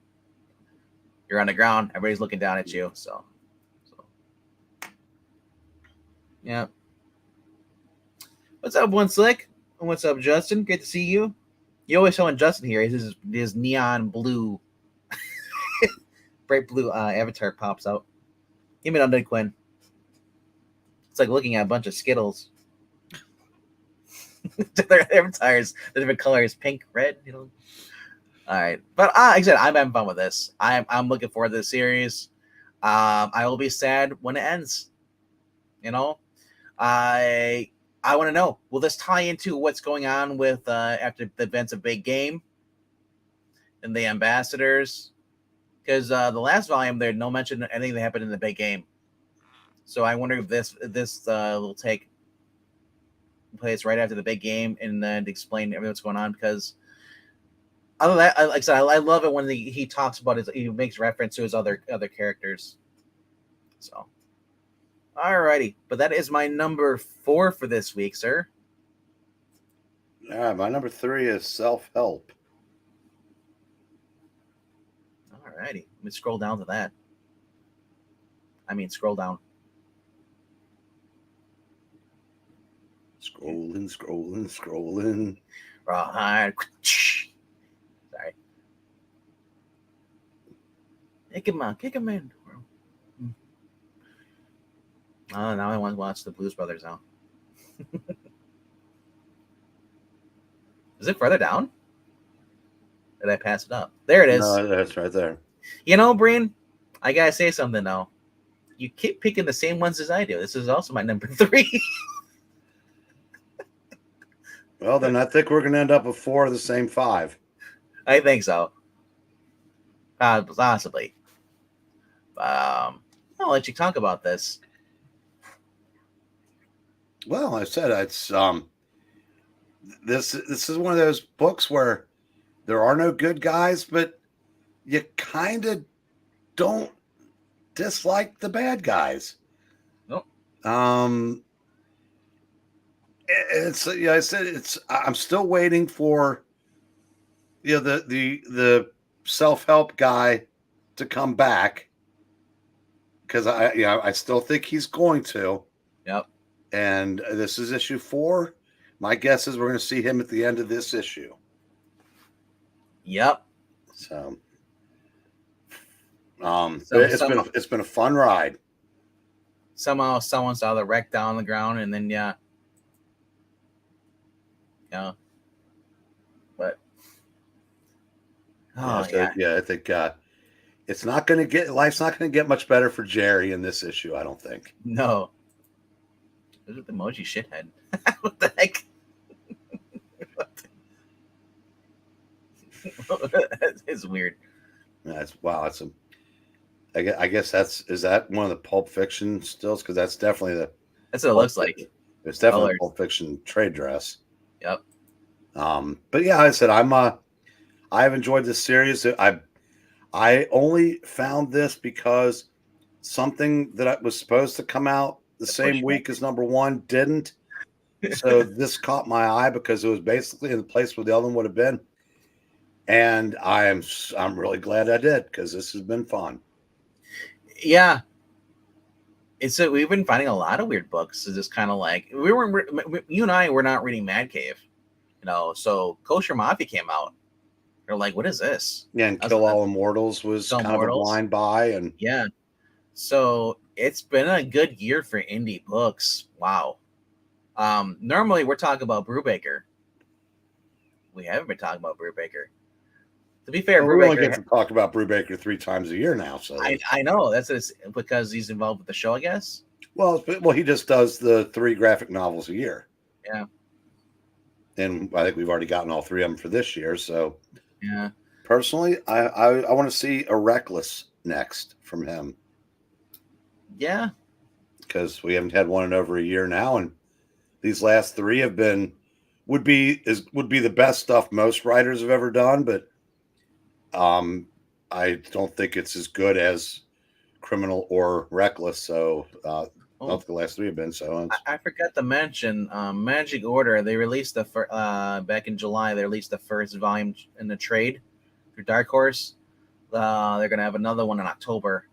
A: you're on the ground, everybody's looking down at you. So yeah. What's up, One Slick? What's up, Justin? Great to see you. You always showing Justin here. His neon blue, bright blue avatar pops out. Give me an Undead Quinn. It's like looking at a bunch of Skittles. Their avatars, the different colors, pink, red. All right, but like I said, I'm having fun with this. I'm looking forward to the series. I will be sad when it ends. You know, I I want to know, will this tie into what's going on with after the events of Big Game and the ambassadors? Because the last volume, there's no mention of anything that happened in the Big Game. So I wonder if this will take place right after the Big Game and then explain everything that's going on. Because other than that, like I said, I love it when he talks about he makes reference to his other characters. So, alrighty, but that is my number 4 for this week, sir.
B: All right, my number 3 is self-help.
A: Alrighty, let me scroll down to that. Scroll down.
B: Scrolling.
A: Right. Sorry. Kick him in. Oh, now I want to watch the Blues Brothers now. Is it further down? Did I pass it up? There it is.
B: No, that's right there.
A: Breen, I gotta say something though. You keep picking the same ones as I do. This is also my number 3.
B: Well, then I think we're going to end up with 4 of the same 5.
A: I think so. Possibly. I'll let you talk about this.
B: Well, I said it's this is one of those books where there are no good guys, but you kind of don't dislike the bad guys.
A: Nope.
B: It's I said I'm still waiting for the self-help guy to come back, because I still think he's going to.
A: Yep.
B: And this is issue 4. My guess is we're going to see him at the end of this issue.
A: Yep.
B: So it's been a fun ride.
A: Somehow someone saw the wreck down on the ground, and then but
B: I think it's not going to get life's not going to get much better for Jerry in this issue. I don't think.
A: No. Look at the emoji shithead. What the heck? It's weird.
B: That's wow. I guess is that one of the Pulp Fiction stills, because that's definitely
A: that's what it looks like.
B: It's definitely a Pulp Fiction trade dress.
A: Yep.
B: But yeah, I said I've enjoyed this series. I only found this because something that was supposed to come out the same week as number 1 didn't. So this caught my eye because it was basically in the place where the other one would have been. And I'm really glad I did, because this has been fun.
A: Yeah. We've been finding a lot of weird books. It's just kind of like you and I were not reading Mad Cave, so Kosher Mafia came out. They're like, what is this?
B: Yeah, and Kill All Immortals was kind of a blind buy, and
A: yeah. So it's been a good year for indie books. Wow. Normally we're talking about Brubaker. We haven't been talking about Brubaker. To be fair,
B: we only get to talk about Brubaker 3 times a year now. So
A: I know that's because he's involved with the show, I guess.
B: Well, he just does the 3 graphic novels a year.
A: Yeah.
B: And I think we've already gotten all 3 of them for this year. So
A: yeah.
B: Personally, I want to see a Reckless next from him.
A: Yeah.
B: Because we haven't had one in over a year now, and these last 3 would be the best stuff most writers have ever done, but I don't think it's as good as Criminal or Reckless. So I don't think the last 3 have been. So
A: I forgot to mention Magic Order. They released back in July. They released the first volume in the trade for Dark Horse. They're gonna have another one in October.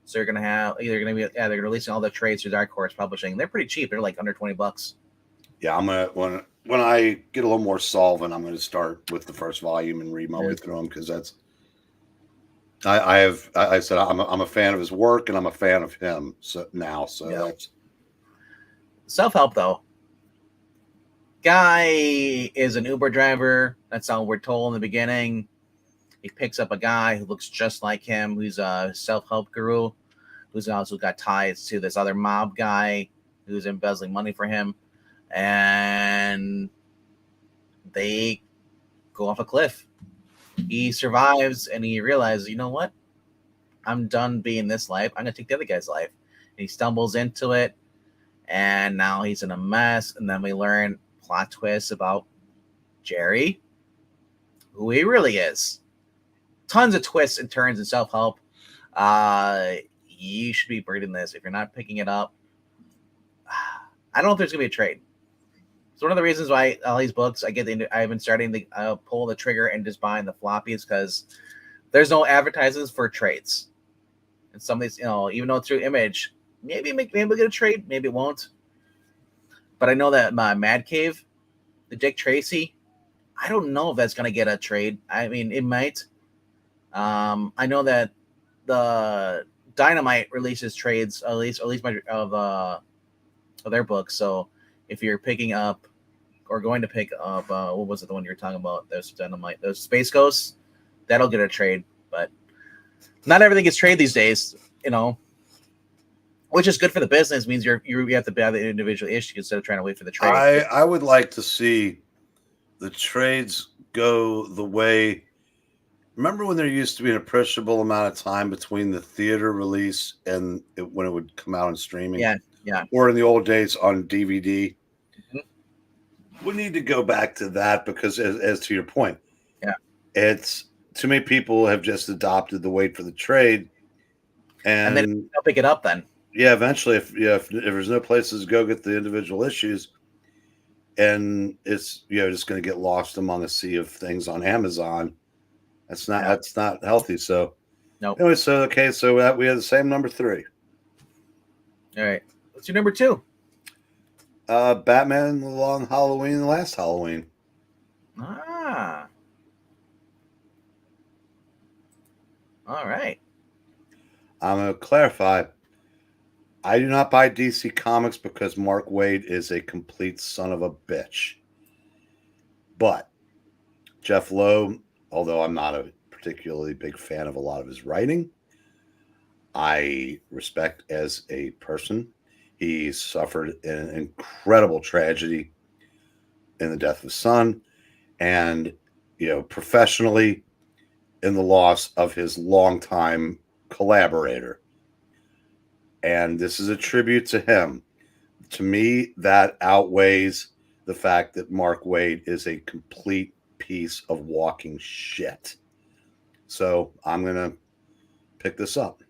A: So they're gonna they're releasing all the trades through Dark Horse Publishing. They're pretty cheap. They're like under $20.
B: Yeah, I'm gonna when I get a little more solvent, I'm gonna start with the first volume and read my way through them, because that's I said I'm a fan of his work, and I'm a fan of him. So that's
A: self-help though. Guy is an Uber driver. That's all we're told in the beginning. He picks up a guy who looks just like him, who's a self-help guru, who's also got ties to this other mob guy who's embezzling money for him, and they go off a cliff. He survives, and he realizes, you know what? I'm done being this life. I'm gonna take the other guy's life. And he stumbles into it, and now he's in a mess. And then we learn plot twists about Jerry, who he really is. Tons of twists and turns in self help. You should be reading this. If you're not picking it up, I don't know if there's gonna be a trade. It's one of the reasons why all these books I've been starting to pull the trigger and just buying the floppies because there's no advertisements for trades. And some of these, even though it's through Image, maybe we'll get a trade, maybe it won't. But I know that my Mad Cave, the Dick Tracy, I don't know if that's gonna get a trade. I mean, it might. I know that the Dynamite releases trades, at least of their books. So if you're picking up or going to pick up, what was it, the one you were talking about? Those Dynamite, those Space Ghosts, that'll get a trade. But not everything gets trade these days, which is good for the business. Means you have to buy the individual issue instead of trying to wait for the trade.
B: I would like to see the trades go the way. Remember when there used to be an appreciable amount of time between the theater release and when it would come out on streaming?
A: Yeah.
B: Or in the old days on DVD. Mm-hmm. We need to go back to that because, as to your point, it's too many people have just adopted the wait for the trade, and
A: then they'll pick it up. Then,
B: eventually, if there's no places to go get the individual issues, and it's just going to get lost among a sea of things on Amazon. That's not healthy. So, anyway, so we have the same number 3.
A: All right. What's your number 2?
B: Batman: The Long Halloween, The Last Halloween.
A: Ah. All right.
B: I'm going to clarify. I do not buy DC Comics because Mark Waid is a complete son of a bitch. But Jeff Loeb, although I'm not a particularly big fan of a lot of his writing, I respect as a person. He suffered an incredible tragedy in the death of his son, and professionally in the loss of his longtime collaborator. And this is a tribute to him. To me, that outweighs the fact that Mark Waid is a complete piece of walking shit. So I'm gonna pick this up.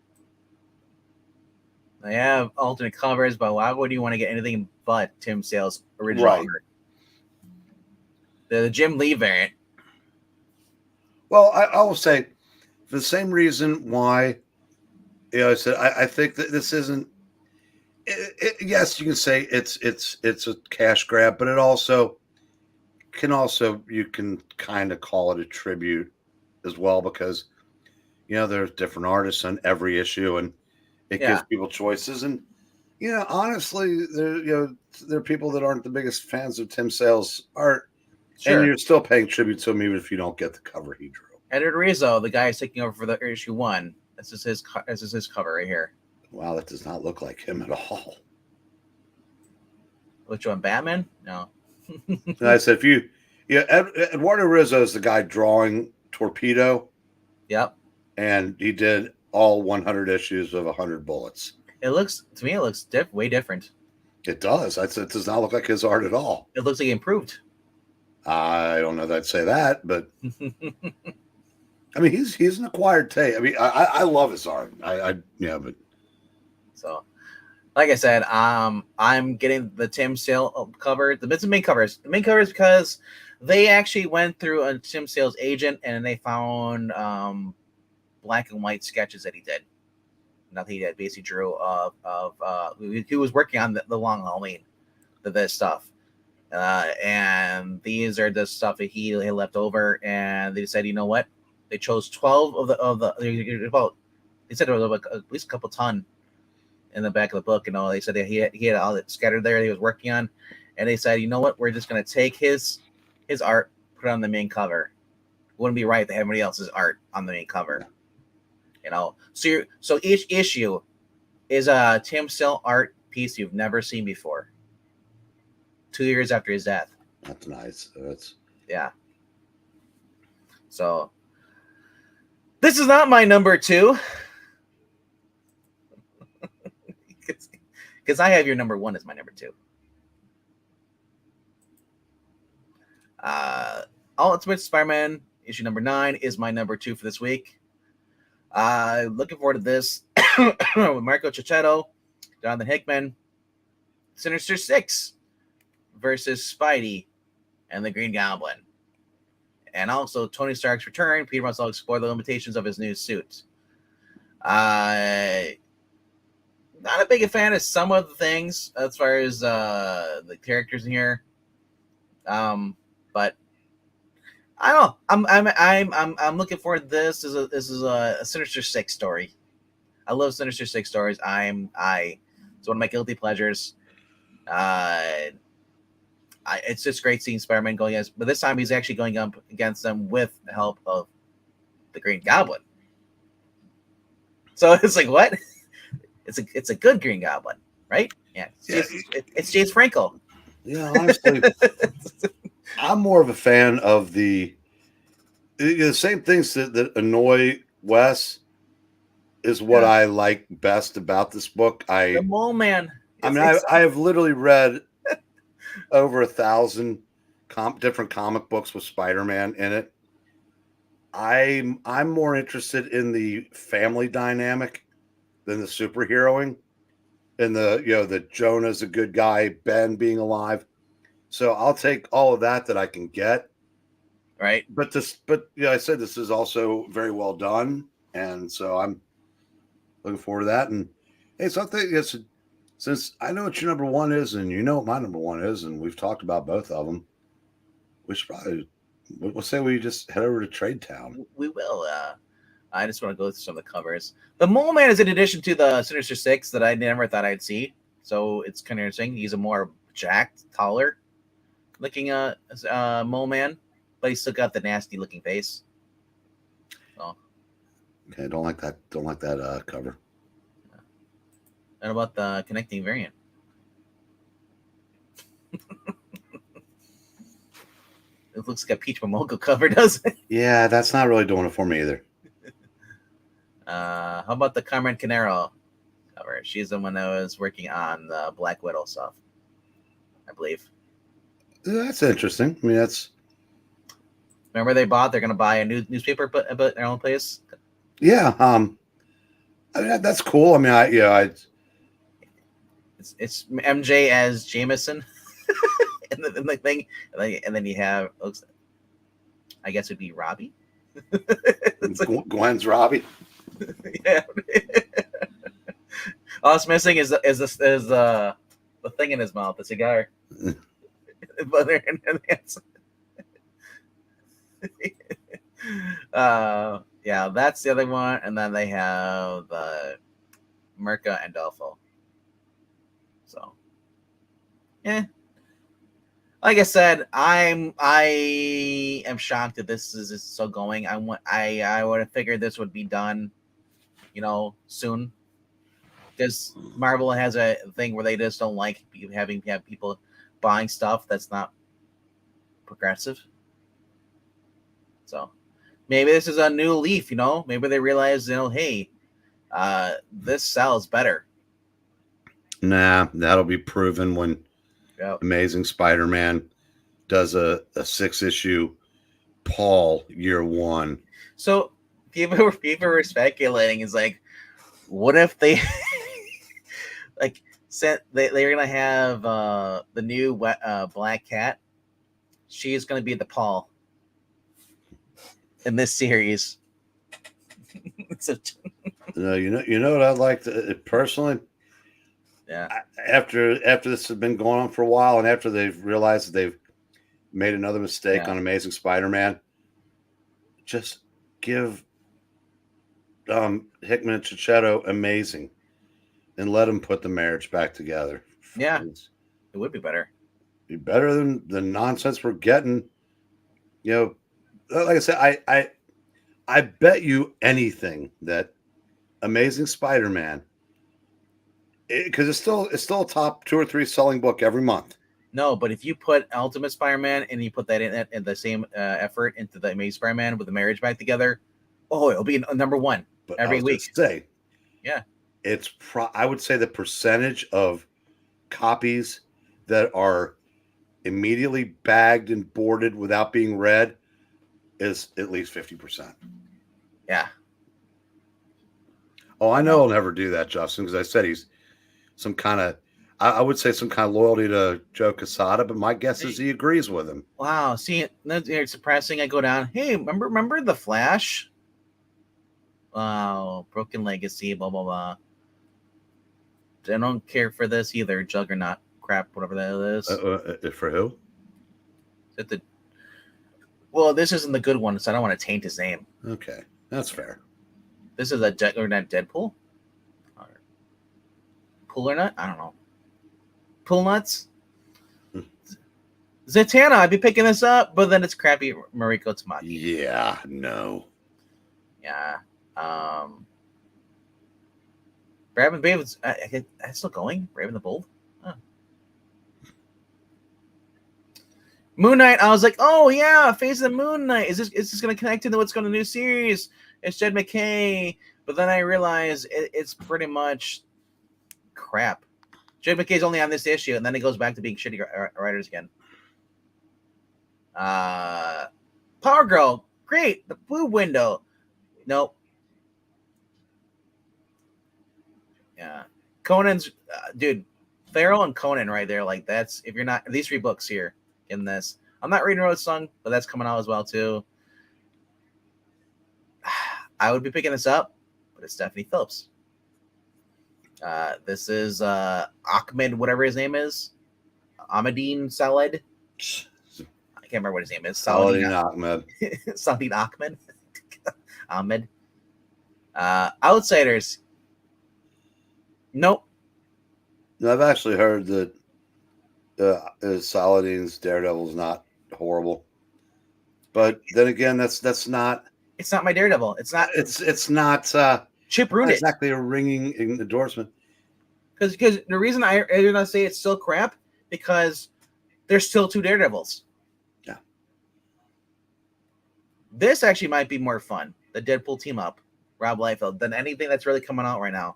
A: They have alternate covers, but why would you want to get anything but Tim Sale's original art? The Jim Lee variant.
B: Well, I will say, for the same reason why, I said I think that this isn't. Yes, you can say it's a cash grab, but it also you can kind of call it a tribute as well because there's different artists on every issue and it gives people choices. And honestly, there are people that aren't the biggest fans of Tim Sale's art, and you're still paying tribute to him even if you don't get the cover he drew.
A: Edward Rizzo, the guy who's taking over for the issue 1. This is his cover right here.
B: Wow, that does not look like him at all.
A: Which one, Batman? No.
B: And I said, Eduardo Rizzo is the guy drawing Torpedo.
A: Yep.
B: And he did all 100 issues of 100 Bullets.
A: To me, it looks way different.
B: It does. I said, it does not look like his art at all.
A: It looks like he improved.
B: I don't know that I'd say that, but I mean, he's an acquired taste. I mean, I love his art. But
A: so, like I said, I'm getting the Tim Sale cover. The main covers. The main covers because they actually went through a Tim Sale's agent and they found black and white sketches that he did. Nothing he basically drew he was working on the Long Halloween, this stuff. And these are the stuff that he left over, and they said, you know what? They chose 12 of the they said there was like at least a couple ton in the back of the book. They said that he had all that scattered there that he was working on, and they said, you know what, we're just gonna take his art, put it on the main cover. It wouldn't be right to have anybody else's art on the main cover. So each issue is a Tim Still art piece you've never seen before. 2 years after his death.
B: That's nice.
A: Yeah. So this is not my number 2. Because I have your number 1 as my number 2. Ultimate Spider-Man issue number 9 is my number 2 for this week. Looking forward to this. With Marco Cicchetto, Jonathan Hickman, Sinister Six versus Spidey and the Green Goblin. And also Tony Stark's return. Peter must also explore the limitations of his new suit. Not a big fan of some of the things as far as the characters in here. But I don't know. I'm looking forward to this. This is a Sinister Six story. I love Sinister Six stories. It's one of my guilty pleasures. It's just great seeing Spider-Man going against, but this time he's actually going up against them with the help of the Green Goblin. So it's like, what? It's a good Green Goblin, right? Yeah. It's James Franco.
B: Yeah, honestly, I'm more of a fan of the same things that annoy Wes is what I like best about this book.
A: The Mole Man.
B: I have literally read over 1,000 different comic books with Spider-Man in it. I'm more interested in the family dynamic than the superheroing, and the Jonah's a good guy, Ben being alive. So I'll take all of that I can get.
A: Right.
B: But I said this is also very well done, and so I'm looking forward to that. And hey, so I think since I know what your number 1 is, and you know what my number 1 is, and we've talked about both of them, we should probably we'll say we just head over to Trade Town.
A: We will. I just want to go through some of the covers. The Mole Man is in addition to the Sinister Six that I never thought I'd see, so it's kind of interesting. He's a more jacked, taller looking Mole Man, but he's still got the nasty looking face. So.
B: Okay, don't like that cover.
A: And about the connecting variant? It looks like a Peach Momoko cover, doesn't it?
B: Yeah, that's not really doing it for me either.
A: How about the Carmen Canero cover? She's the one that was working on the Black Widow stuff, I believe.
B: That's interesting. I mean, that's.
A: Remember they're going to buy a new newspaper, but their own place.
B: Yeah. I mean, that's cool. I mean,
A: It's MJ as Jameson in the thing, and then you have, I guess it'd be Robbie.
B: Gwen's Robbie.
A: Yeah. All it's missing is the thing in his mouth, the cigar. Yeah, that's the other one, and then they have Merca and Dolfo. So, yeah. Like I said, I am shocked that this is still going. I would have figured this would be done, soon. Because Marvel has a thing where they just don't like having people buying stuff that's not progressive. So maybe this is a new leaf. Maybe they realize, hey, this sells better.
B: Nah, that'll be proven when Amazing Spider-Man does a 6-issue Paul year 1.
A: So people were speculating, is like, what if they they're gonna have the new Black Cat? She's gonna be the Paul in this series.
B: You know what I'd like to personally.
A: Yeah.
B: After this has been going on for a while, and after they've realized that they've made another mistake on Amazing Spider-Man, just give Hickman and Cicchetto Amazing, and let them put the marriage back together.
A: Yeah, it would be better.
B: better than the nonsense we're getting. You know, like I said, I bet you anything that Amazing Spider-Man, because it's still a top 2 or 3 selling book every month.
A: No, but if you put Ultimate Spider-Man and you put that in the same effort into the Amazing Spider-Man with the marriage back together, oh, it'll be number one
B: But I
A: every
B: was going
A: week.
B: to say,
A: Yeah,
B: I would say the percentage of copies that are immediately bagged and boarded without being read is at least 50%.
A: yeah.
B: Oh, I know
A: No.
B: he'll never do that, Justin, because I said he's some kind of, I would say some kind of loyalty to Joe Quesada, but my guess is he agrees with him.
A: Wow. See, it's suppressing. I go down. Hey, remember the Flash? Wow, Broken Legacy. Blah blah blah. I don't care for this either. Juggernaut crap, whatever that is.
B: For who?
A: Is it the? Well, this isn't the good one, so I don't want to taint his name.
B: Okay, that's fair.
A: This is a Juggernaut Deadpool. Or Pool or nut? I don't know. Pool nuts. Zatanna, I'd be picking this up, but then it's crappy Mariko Tamaki.
B: Yeah, no.
A: Yeah. Brave and Babe, it's still going. Brave and the Bold. Huh. Moon Knight. I was like, oh yeah, Phase of the Moon Knight. Is this going to connect into what's going to new series? It's Jed McKay, but then I realized it's pretty much crap. Jed McKay's only on this issue, and then it goes back to being shitty writers again. Power Girl, great. The boob window, nope. Yeah, Conan's dude. Farrell and Conan right there. Like that's if you're not these 3 books here in this. I'm not reading Road Song, but that's coming out as well too. I would be picking this up, but it's Stephanie Phillips. This is Ahmed, whatever his name is, Ahmadine Salad. I can't remember what his name is.
B: Saladin Ahmed.
A: Saladin Ahmed. Ahmed. Outsiders. Nope.
B: I've actually heard that Saladin's Daredevil is not horrible, but then again, that's not.
A: It's not my Daredevil. It's not.
B: It's not.
A: Chip ruined
B: exactly a ringing endorsement.
A: Because the reason I did not say it's still crap because there's still 2 Daredevils.
B: Yeah.
A: This actually might be more fun. The Deadpool team up, Rob Liefeld, than anything that's really coming out right now.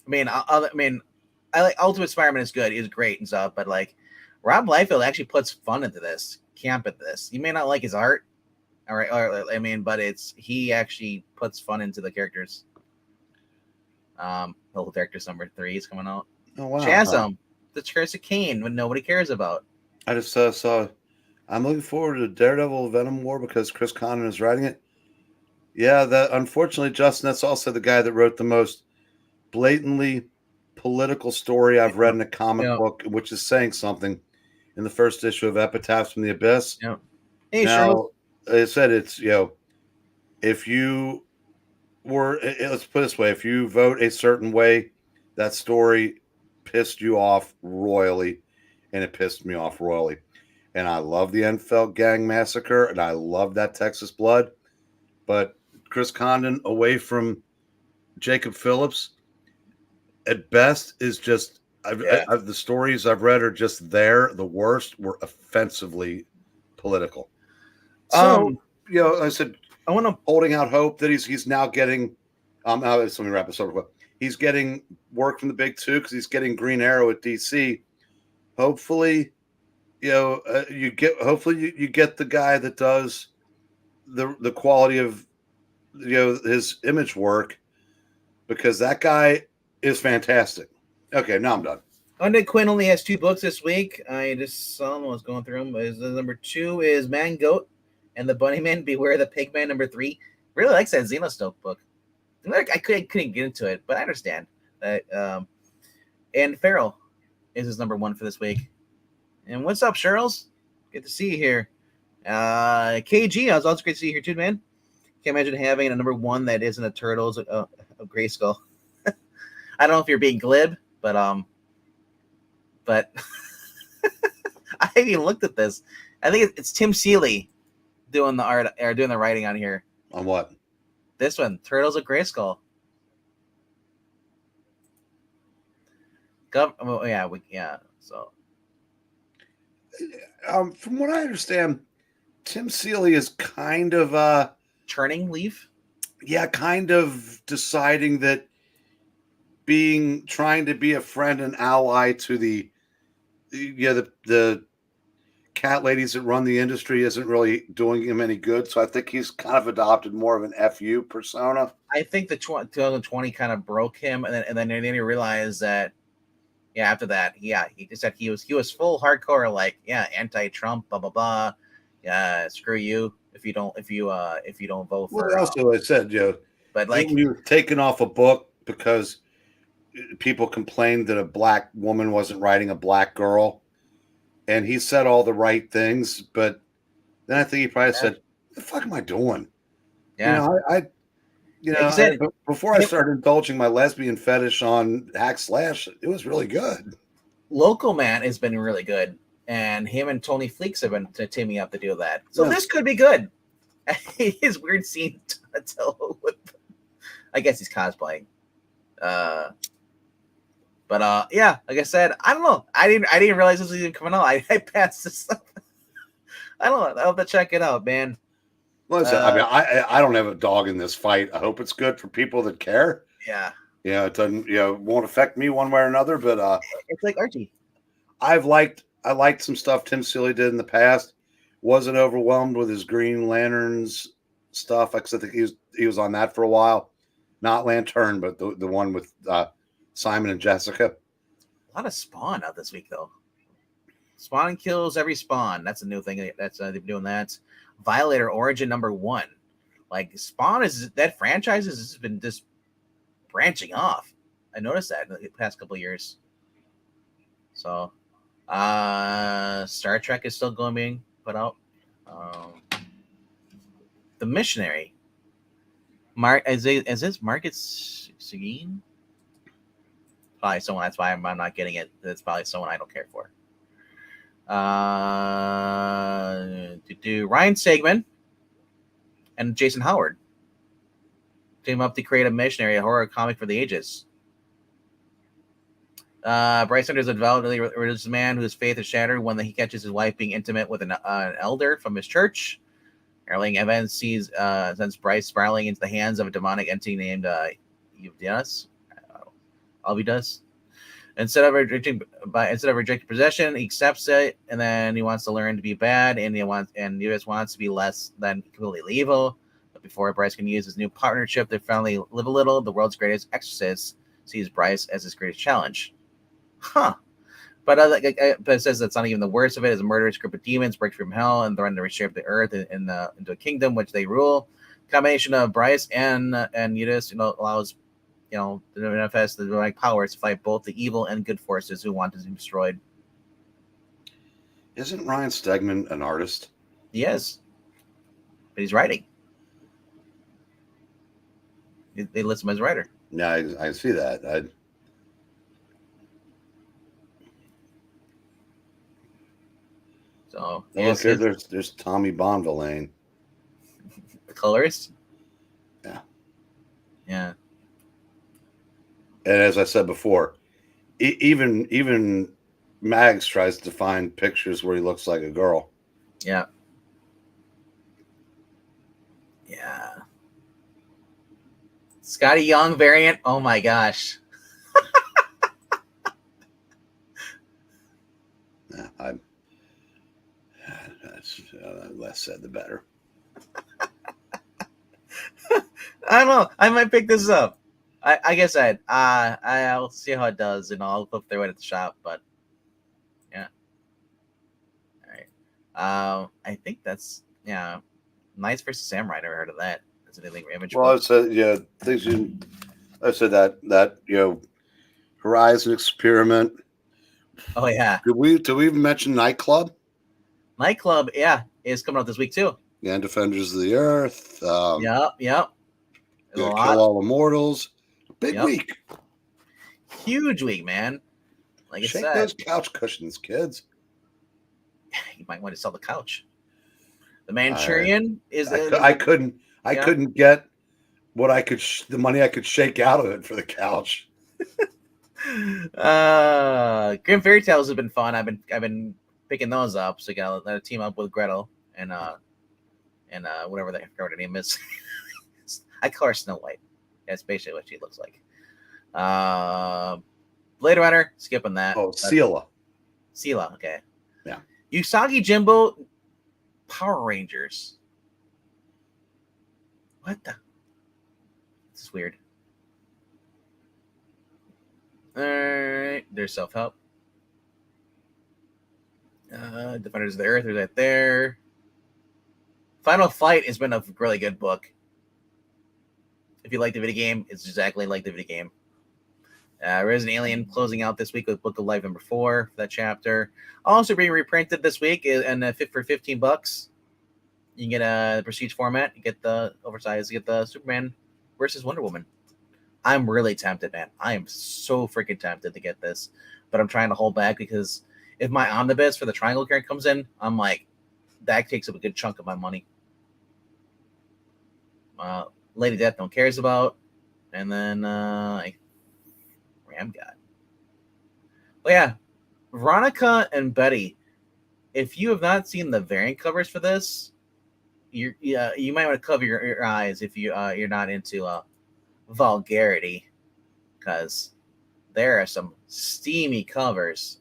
A: I mean, I like Ultimate Spider-Man is good. He's great and stuff, but like Rob Liefeld actually puts fun into this, camp at this. You may not like his art, but he actually puts fun into the characters. Whole Characters number 3 is coming out.
B: Oh wow!
A: Chasm, the Curse of Cain, when nobody cares about.
B: I just saw. I'm looking forward to Daredevil Venom War because Chris Condon is writing it. Yeah, that unfortunately, Justin, that's also the guy that wrote the most blatantly political story I've read in a comic book, which is saying something. In the first issue of Epitaphs from the Abyss.
A: Yeah. Hey,
B: now, I said it's if you were, let's put it this way, if you vote a certain way, that story pissed you off royally, and it pissed me off royally. And I love the Enfield Gang Massacre, and I love that Texas Blood, but Chris Condon away from Jacob Phillips, at best, is just the stories I've read are just there. The worst were offensively political. So I said I want to holding out hope that he's now getting. Let me wrap this up. He's getting work from the big 2 because he's getting Green Arrow at DC. Hopefully, you get the guy that does the quality of his image work, because that guy is fantastic. Okay, now I'm done.
A: Undead Quinn only has 2 books this week. I just saw them. I was going through them. Number 2 is Man Goat and the Bunnyman Beware the Pigman. Number 3 really likes that Xenostoke book. I couldn't get into it, but I understand. And Farrell is his number 1 for this week. And what's up, Sherrills? Good to see you here. KG, I was also great to see you here too, man. Can't imagine having a number 1 that isn't a Turtles of Grayskull. I don't know if you're being glib, but I even looked at this. I think it's Tim Seeley doing the art or doing the writing on here.
B: On what?
A: This one, Turtles of Grayskull. So
B: From what I understand, Tim Seeley is kind of
A: churning leaf.
B: Yeah, kind of deciding that trying to be a friend and ally to the cat ladies that run the industry isn't really doing him any good. So I think he's kind of adopted more of an FU persona.
A: I think the 2020 kind of broke him, and then he realized that after that, he just said he was full hardcore, like anti-Trump, blah blah blah. Yeah, screw you if you don't vote for.
B: Well, also I said,
A: but like
B: he was taken off a book because people complained that a black woman wasn't writing a black girl, and he said all the right things, but then I think he probably said, "What the fuck am I doing?"
A: Yeah,
B: before I started indulging my lesbian fetish on Hack Slash, it was really good.
A: Local Man has been really good, and him and Tony Fleeks have been teaming up to do that. So this could be good. His weird scene with, I guess he's cosplaying. But like I said, I don't know. I didn't realize this was even coming out. I passed this stuff. I don't know. I'll have to check it out, man.
B: Well, I don't have a dog in this fight. I hope it's good for people that care.
A: Yeah.
B: Yeah, it doesn't. Won't affect me one way or another. But
A: it's like Archie.
B: I liked some stuff Tim Seeley did in the past. Wasn't overwhelmed with his Green Lanterns stuff. I think he was on that for a while. Not Lantern, but the one with Simon and Jessica.
A: A lot of Spawn out this week, though. Spawn kills every Spawn. That's a new thing. That's they've been doing that. Violator Origin #1. Like Spawn that franchise has been just branching off. I noticed that in the past couple of years. So, Star Trek is still being put out. The Missionary. Is this Marcus Seguin? Probably someone. That's why I'm not getting it. That's probably someone I don't care for. Ryan Stegman and Jason Howard team up to create a Missionary, a horror comic for the ages. Bryce Hunter is a developmentally religious man whose faith is shattered when he catches his wife being intimate with an elder from his church. Erling Evans sends Bryce spiraling into the hands of a demonic entity named Uvidas. Alvidas. Instead of rejecting possession, he accepts it, and then he wants to learn to be bad, and Uvidas wants to be less than completely evil. But before Bryce can use his new partnership to finally live a little, the world's greatest exorcist sees Bryce as his greatest challenge. Huh. But it says that's not even the worst of it. As a murderous group of demons breaks from hell and threaten to reshape the earth into a kingdom which they rule. Combination of Bryce and Uvidas, allows to manifest the demonic powers to fight both the evil and good forces who want to be destroyed.
B: Isn't Ryan Stegman an artist?
A: He is. But he's writing. They list him as a writer.
B: Yeah, I see that.
A: So
B: look here, there's Tommy Bonvillain.
A: The colorist?
B: Yeah.
A: Yeah.
B: And as I said before, even Mags tries to find pictures where he looks like a girl.
A: Yeah. Yeah. Scotty Young variant. Oh my gosh. Less said, the better. I don't know. I might pick this up. I guess I'll see how it does, and I'll flip through it at the shop. But yeah, all right. I think that's Knights versus Samurai. Never heard of that. That's anything image.
B: Well, I said I said that Horizon Experiment.
A: Oh yeah.
B: Did we even mention Nightclub?
A: Nightclub, is coming out this week too.
B: Yeah, and Defenders of the Earth.
A: Yep.
B: Kill All Immortals. Big week.
A: Huge week, man. Like
B: Shake those couch cushions, kids.
A: You might want to sell the couch. The Manchurian is
B: I couldn't get what I could the money I could shake out of it for the couch.
A: Grim Fairy Tales has been fun. I've been picking those up. So you got to team up with Gretel and whatever the her name is. I call her Snow White. That's basically what she looks like. Blade Runner, skipping that.
B: Oh, Sela.
A: Sela, okay.
B: Yeah.
A: Usagi Jimbo, Power Rangers. What the? This is weird. All right, there's self-help. Defenders of the Earth, there's that there. Final Fight has been a really good book. If you like the video game, it's exactly like the video game. Resident Alien closing out this week with Book of Life #4 for that chapter. Also being reprinted this week and for $15. You can get the prestige format. You get the oversized. You get the Superman versus Wonder Woman. I'm really tempted, man. I am so freaking tempted to get this, but I'm trying to hold back because if my omnibus for the Triangle character comes in, I'm like, that takes up a good chunk of my money. Lady Death no one cares about, and then Ram God. Well, yeah, Veronica and Betty. If you have not seen the variant covers for this, you might want to cover your eyes if you're not into vulgarity, because there are some steamy covers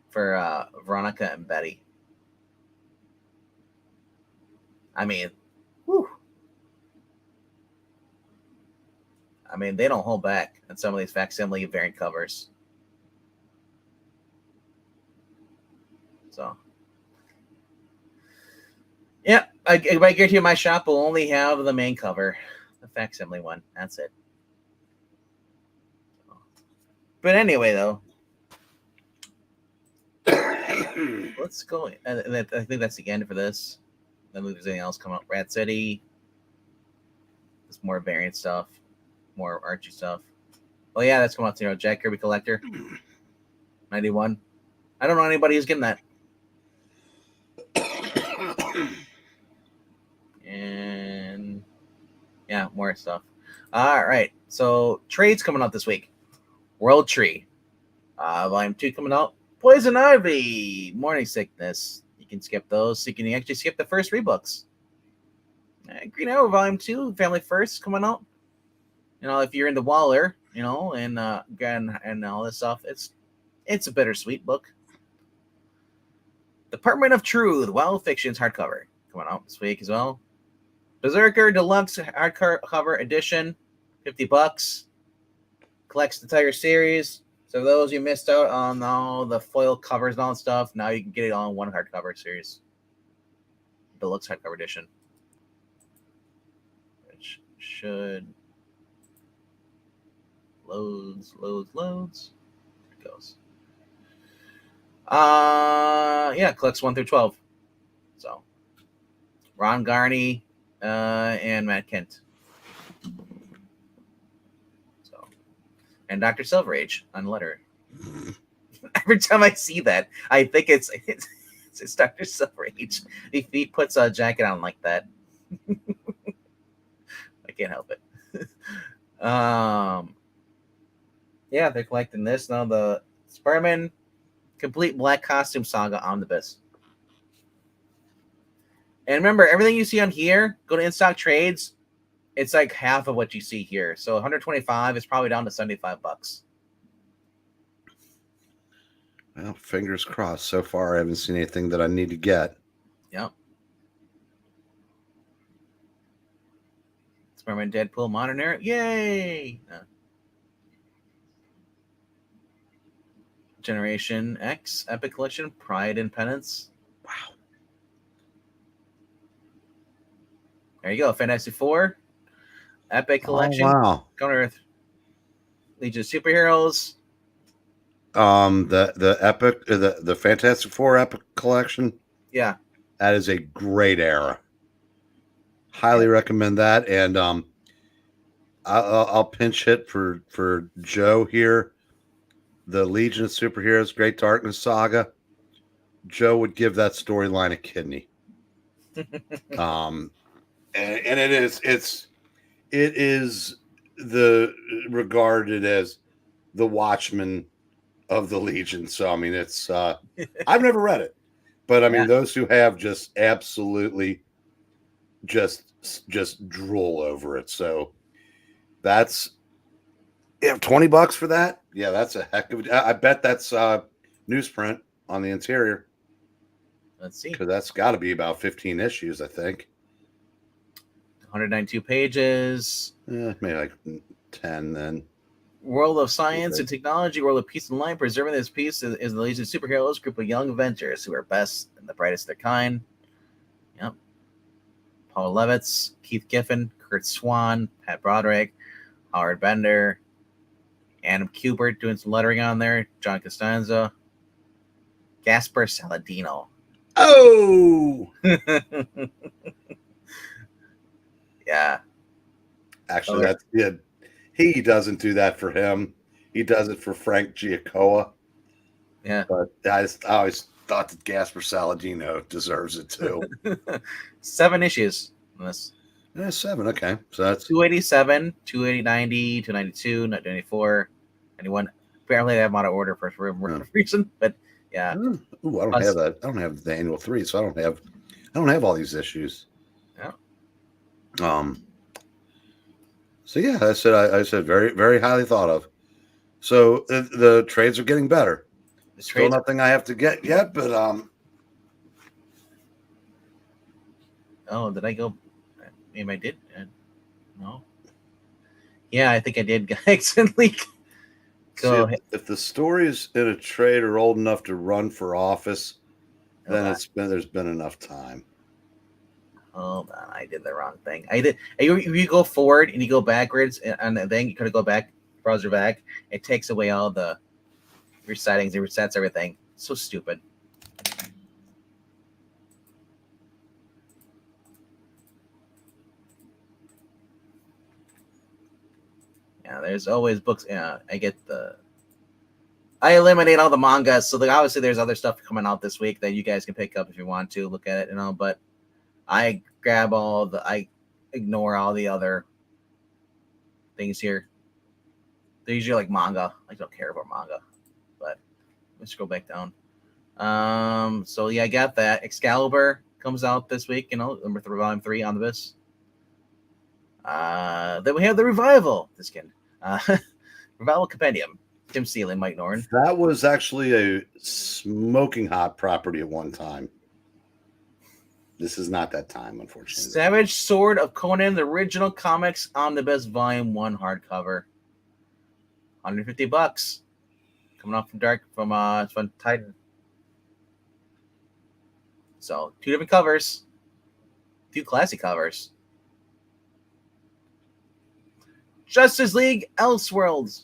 A: for Veronica and Betty. I mean, whew. I mean, they don't hold back on some of these facsimile variant covers. So, yeah, I guarantee you my shop will only have the main cover, the facsimile one. That's it. But anyway, though, let's go. I think that's the end for this. Then there's anything else coming up. Rat City. There's more variant stuff, more Archie stuff. Oh yeah, that's coming out. Jack Kirby Collector, 91. I don't know anybody who's getting that. And yeah, more stuff. All right, so trades coming out this week. World Tree, Volume 2 coming out. Poison Ivy, Morning Sickness. You can skip those. So you can actually skip the first 3 books. Green Arrow Volume 2, Family First coming out. You know, if you're into Waller, you know, and all this stuff, it's a bittersweet book. Department of Truth, Wild Fictions hardcover coming out this week as well. Berserker Deluxe hardcover edition, $50. Collects the entire series. So those you missed out on all the foil covers and all that stuff, now you can get it all in one hardcover series. Deluxe hardcover edition. Which should loads. There it goes. Yeah, collects 1 through 12. So Ron Garney and Matt Kent. And Dr. Silverage on letter. Every time I see that, I think it's Dr. Silverage. He puts a jacket on like that. I can't help it. Yeah, they're collecting this now. The Spider-Man Complete Black Costume Saga Omnibus. And remember, everything you see on here, go to In-Stock Trades. It's like half of what you see here. So 125 is probably down to $75.
B: Well, fingers crossed. So far, I haven't seen anything that I need to get.
A: Yep. Spider-Man Deadpool Modern Era. Yay! Generation X Epic Collection Pride and Penance.
B: Wow.
A: There you go. Fantastic Four. Epic Collection.
B: Oh, wow.
A: Counter Earth. Legion of Superheroes.
B: The Epic, the Fantastic Four Epic Collection.
A: Yeah.
B: That is a great era. Highly recommend that. And I'll pinch hit for Joe here. the Legion of Superheroes Great Darkness Saga, Joe would give that storyline a kidney. And it is the regarded as the Watchmen of the Legion. So I mean, it's I've never read it, but I mean,
A: Yeah.
B: those who have just absolutely just drool over it. So that's $20 for that. Yeah, that's a heck of. I bet that's newsprint on the interior.
A: Let's see.
B: Because that's got to be about 15 issues, I think.
A: 192 pages.
B: Maybe like 10 then.
A: World of science and technology, world of peace and light. Preserving this peace is the Legion of Superheroes, group of young inventors who are best and the brightest of their kind. Yep. Paul Levitz, Keith Giffen, Kurt Swan, Pat Broderick, Howard Bender, Adam Kubert doing some lettering on there, John Costanza, Gasper Saladino.
B: Oh!
A: Yeah.
B: Actually, that's it. He doesn't do that for him. He does it for Frank Giacoa.
A: Yeah.
B: But I always thought that Gasper Saladino deserves it too.
A: 7 issues in this.
B: Yeah, 7. Okay. So that's
A: 287, 280, 90, 292, 94, 91. Apparently, they have them out of order for a reason, but yeah.
B: Ooh, I don't have that. I don't have the annual 3, so I don't have all these issues.
A: Yeah.
B: So yeah, I said very, very highly thought of. So the trades are getting better. Still nothing I have to get yet, but
A: Oh, did I go? Maybe I did. No. Yeah, I think I did accidentally go.
B: If the stories in a trade are old enough to run for office, then there's been enough time.
A: Hold on, I did the wrong thing. I did. You go forward and you go backwards, and then you kind of go back, browser back. It takes away all the settings. It resets everything. So stupid. Yeah, there's always books. Yeah, I eliminate all the mangas, so obviously there's other stuff coming out this week that you guys can pick up if you want to look at it, but I grab I ignore all the other things here. They're usually like manga. I don't care about manga, but let's scroll back down. So yeah, I got that. Excalibur comes out this week, number 3, volume 3 omnibus. Then we have the Revival this weekend. Revival Compendium. Tim Seeley, Mike Norton.
B: That was actually a smoking hot property at one time. This is not that time, unfortunately.
A: Savage Sword of Conan, the original comics omnibus, volume 1 hardcover. $150. Coming off from Titan. So 2 different covers. 2 classic covers. Justice League Elseworlds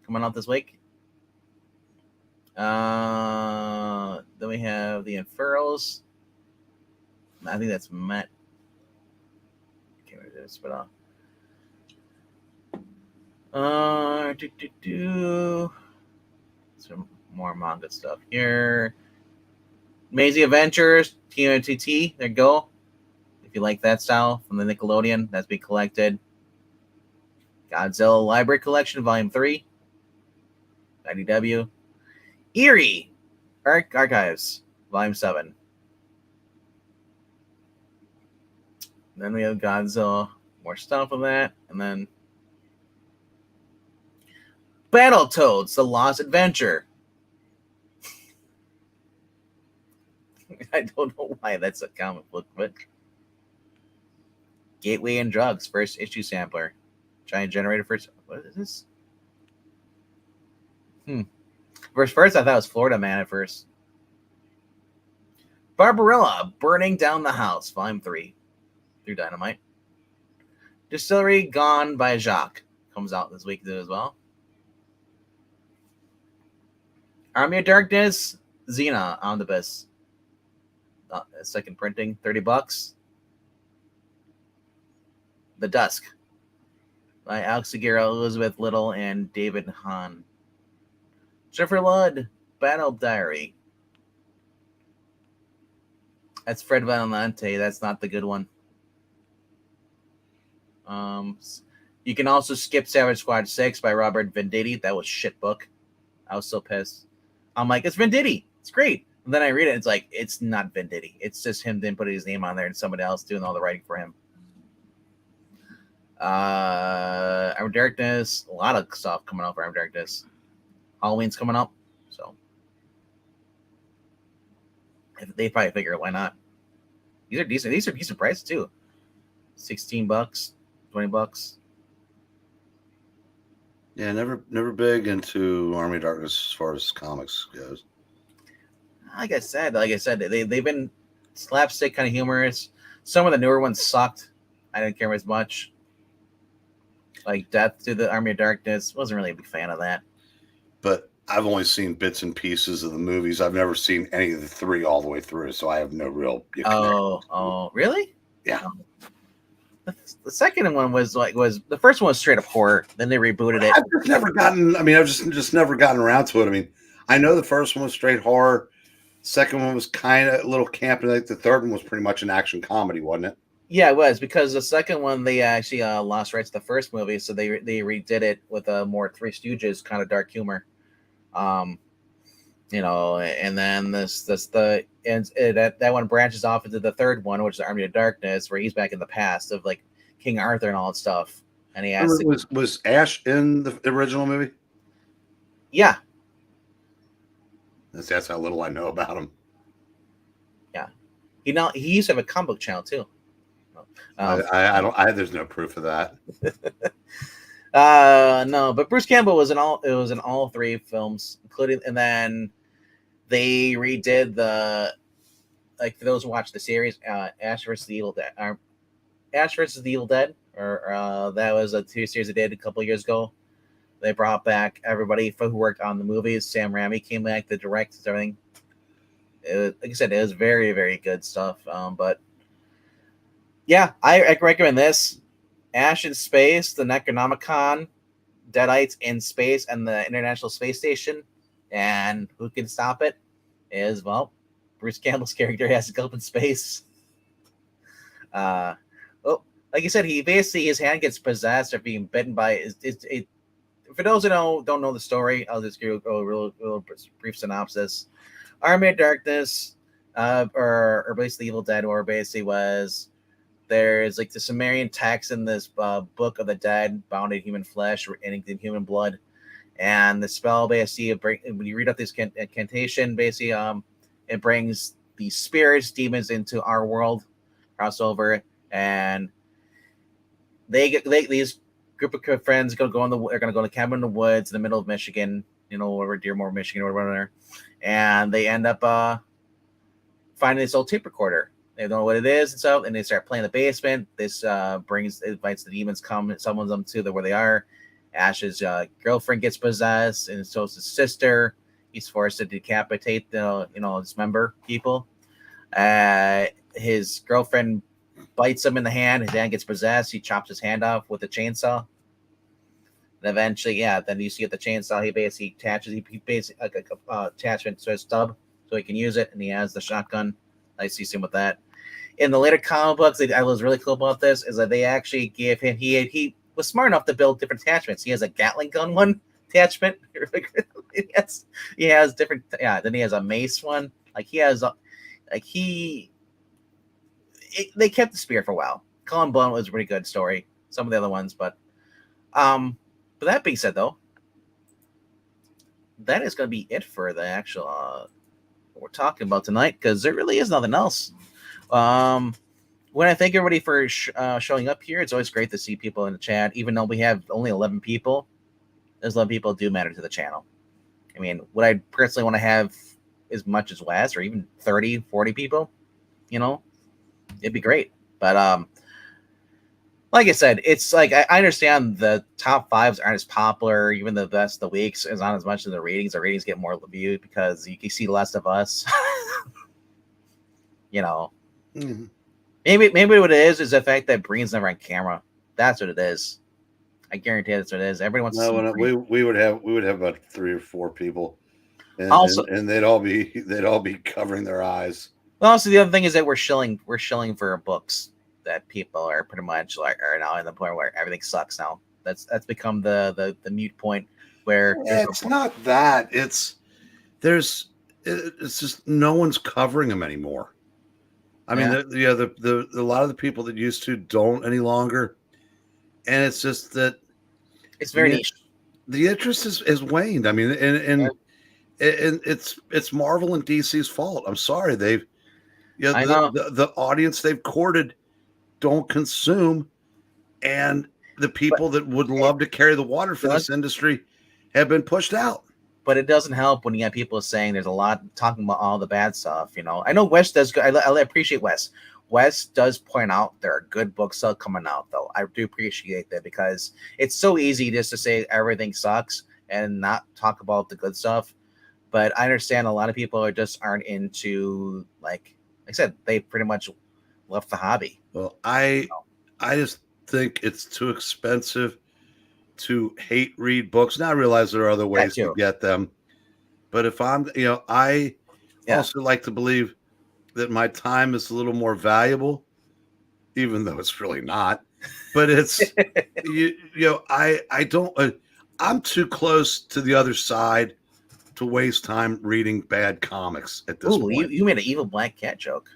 A: coming out this week. Then we have the Infernals. I think that's Matt. Can't remember this, but some more manga stuff here. Amazing Adventures, TMNTT. There you go. If you like that style from the Nickelodeon, that's being collected. Godzilla Library Collection, Volume 3. IDW. Eerie Archives, Volume 7. Then we have Godzilla, more stuff on that. And then Battletoads, The Lost Adventure. I don't know why that's a comic book, but Gateway and Drugs, first issue sampler. Giant generator first. What is this? First, I thought it was Florida Man at first. Barbarella, Burning Down the House, Volume 3. Through Dynamite. Distillery Gone by Jacques comes out this week as well. Army of Darkness, Xena omnibus. Second printing, $30. The Dusk by Alex Seguera, Elizabeth Little, and David Hahn. Jennifer Ludd, Battle Diary. That's Fred Valente. That's not the good one. Um, you can also skip Savage Squad 6 by Robert Venditti. That was shit book. I was so pissed. I'm like, it's Venditti. It's great. And then I read it. It's like, it's not Venditti. It's just him then putting his name on there and somebody else doing all the writing for him. Arm Darkness. A lot of stuff coming out for Arm Darkness. Halloween's coming up. So they probably figure, why not? These are decent. These are decent prices too. $16, $20.
B: Yeah, never big into Army of Darkness as far as comics goes.
A: Like I said, they've been slapstick kind of humorous. Some of the newer ones sucked. I didn't care as much. Like Death to the Army of Darkness, wasn't really a big fan of that.
B: But I've only seen bits and pieces of the movies. I've never seen any of the three all the way through, so I have no real.
A: Oh, really?
B: Yeah.
A: The second one was the first one was straight up horror. Then they rebooted it.
B: I've just never gotten. I mean, I've just never gotten around to it. I mean, I know the first one was straight horror. Second one was kind of a little campy. Like the third one was pretty much an action comedy, wasn't it?
A: Yeah, it was, because the second one they actually lost rights to the first movie, so they redid it with a more Three Stooges kind of dark humor. And then that one branches off into the third one, which is the Army of Darkness, where he's back in the past of like King Arthur and all that stuff. And he has
B: was Ash in the original movie?
A: Yeah.
B: That's how little I know about him.
A: Yeah. He used to have a comic book channel too.
B: There's no proof of that.
A: No, but Bruce Campbell was in all three films, including, and then they redid for those who watch the series, Ash vs. the Evil Dead, Ash vs. the Evil Dead, or that was a two series they did a couple years ago. They brought back everybody who worked on the movies. Sam Raimi came back to direct everything. Like I said, it was very, very good stuff. But yeah, I recommend this. Ash in Space, the Necronomicon, Deadites in Space, and the International Space Station. And who can stop it? Is, well, Bruce Campbell's character has to go up in space. Like I said, his hand gets possessed or being bitten by it. For those who don't know the story, I'll just give a real brief synopsis. Army of Darkness, or basically Evil Dead, or basically was, there's like the Sumerian text in this book of the dead, bound in human flesh, and in human blood, and the spell basically, when you read up this incantation, basically, it brings the spirits, demons into our world, crossover, and these group of friends are gonna go to a cabin in the woods in the middle of Michigan, over Dearmore, Michigan, or whatever, and they end up finding this old tape recorder. They don't know what it is, and so, and they start playing in the basement. This invites the demons, summons them to where they are. Ash's girlfriend gets possessed, and so is his sister. He's forced to decapitate dismember people. His girlfriend bites him in the hand. His hand gets possessed. He chops his hand off with a chainsaw. And eventually, then you see at the chainsaw, he basically attaches like a attachment to his stub so he can use it, and he has the shotgun. I see him with that. In the later comic books, I was really cool about this, is that they actually gave him, he was smart enough to build different attachments. He has a Gatling gun one attachment. he has different, then he has a mace one. Like he has, they kept the spear for a while. Colin Blunt was a pretty good story. Some of the other ones, but that being said, though, that is going to be it for the actual what we're talking about tonight, because there really is nothing else. When I thank everybody for showing up here, it's always great to see people in the chat, even though we have only 11 people. Those 11 people do matter to the channel. I mean, would I personally want to have as much as Wes, or even 30, 40 people? It'd be great. But like I said, it's like I understand the top fives aren't as popular. Even the best of the weeks is not as much as the ratings. The ratings get more viewed because you can see less of us.
B: Mm-hmm.
A: Maybe what it is the fact that Breen's never on camera. That's what it is. I guarantee that's what it is. Everyone wants to see
B: we would have about 3 or 4 people.
A: Also,
B: and they'd all be covering their eyes.
A: also the other thing is that we're shilling for books that people are pretty much like are now in the point where everything sucks now. That's become the mute point where there's
B: It's not that. It's just no one's covering them anymore. I mean,
A: yeah,
B: a lot of the people that used to don't any longer, and it's just that
A: it's very
B: the
A: niche.
B: the interest is waned. I mean,
A: Yeah,
B: and it's Marvel and DC's fault. I'm sorry,
A: I know,
B: the audience they've courted don't consume, and the
A: but
B: people that would
A: it
B: love to carry the water for
A: does.
B: this industry have been pushed out.
A: But it doesn't help when you have people saying there's a lot talking about all the bad stuff. I know Wes does. I appreciate Wes. Wes does point out there are good books still coming out, though. I do appreciate that because it's so easy just to say everything sucks and not talk about the good stuff. But I understand a lot of people aren't into like I said they pretty much left the hobby.
B: Well,
A: You know?
B: I just think it's too expensive to hate read books. Now I realize there are other
A: That
B: ways to
A: too.
B: get them, but I
A: Yeah.
B: also like to believe that my time is a little more valuable, even though it's really not. But it's I don't. I'm too close to the other side to waste time reading bad comics at this
A: Ooh, you,
B: point.
A: you made an evil black cat joke.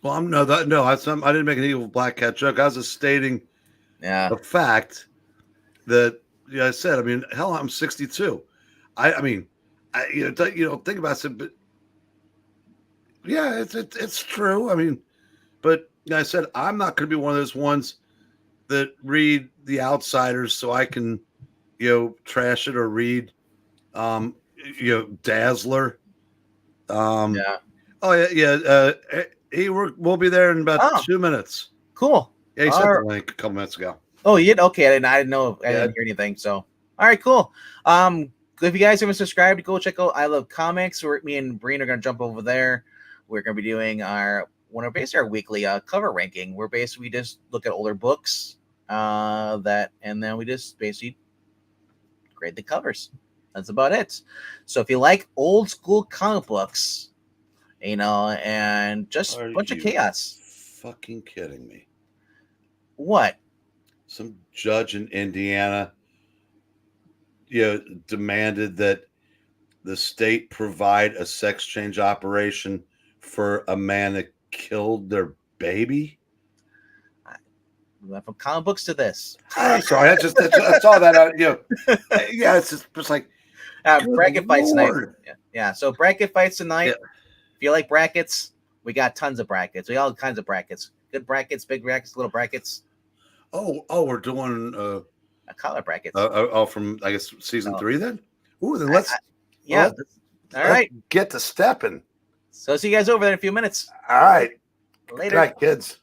B: Well, I didn't make an evil black cat joke. I was just stating
A: Yeah.
B: the fact that I said. I mean, hell, I'm 62. I mean, think about it, but yeah, it's true. I mean, but I said I'm not going to be one of those ones that read The Outsiders so I can trash it or read Dazzler. Um,
A: Yeah.
B: oh yeah, we'll be there in about
A: Oh,
B: 2 minutes.
A: cool.
B: Yeah, he
A: All
B: sent the
A: right.
B: link a couple minutes ago.
A: Oh, you did? Okay, I didn't know. I
B: Yeah.
A: didn't hear anything. So, all right, cool. If you guys haven't subscribed, go check out I Love Comics. Me and Breen are gonna jump over there. We're gonna be doing basically our weekly cover ranking. We're basically just look at older books, and then we just basically grade the covers. That's about it. So if you like old school comic books, and just a
B: Are
A: bunch of
B: you
A: chaos,
B: fucking kidding me?
A: what?
B: Some judge in Indiana, demanded that the state provide a sex change operation for a man that killed their baby.
A: We went from comic books to this.
B: I'm sorry. That's all that. Yeah. It's just like, good
A: Bracket fights tonight.
B: Lord.
A: Yeah. So bracket fights tonight.
B: Yeah.
A: If you like brackets, we got tons of brackets. We all kinds of brackets. Good brackets, big brackets, little brackets.
B: We're doing
A: Collar brackets.
B: from I guess season
A: So,
B: 3 then. Ooh, then let's
A: yeah. All right.
B: get to stepping.
A: So see you guys over there in a few minutes.
B: All right.
A: Later.
B: Good night, kids.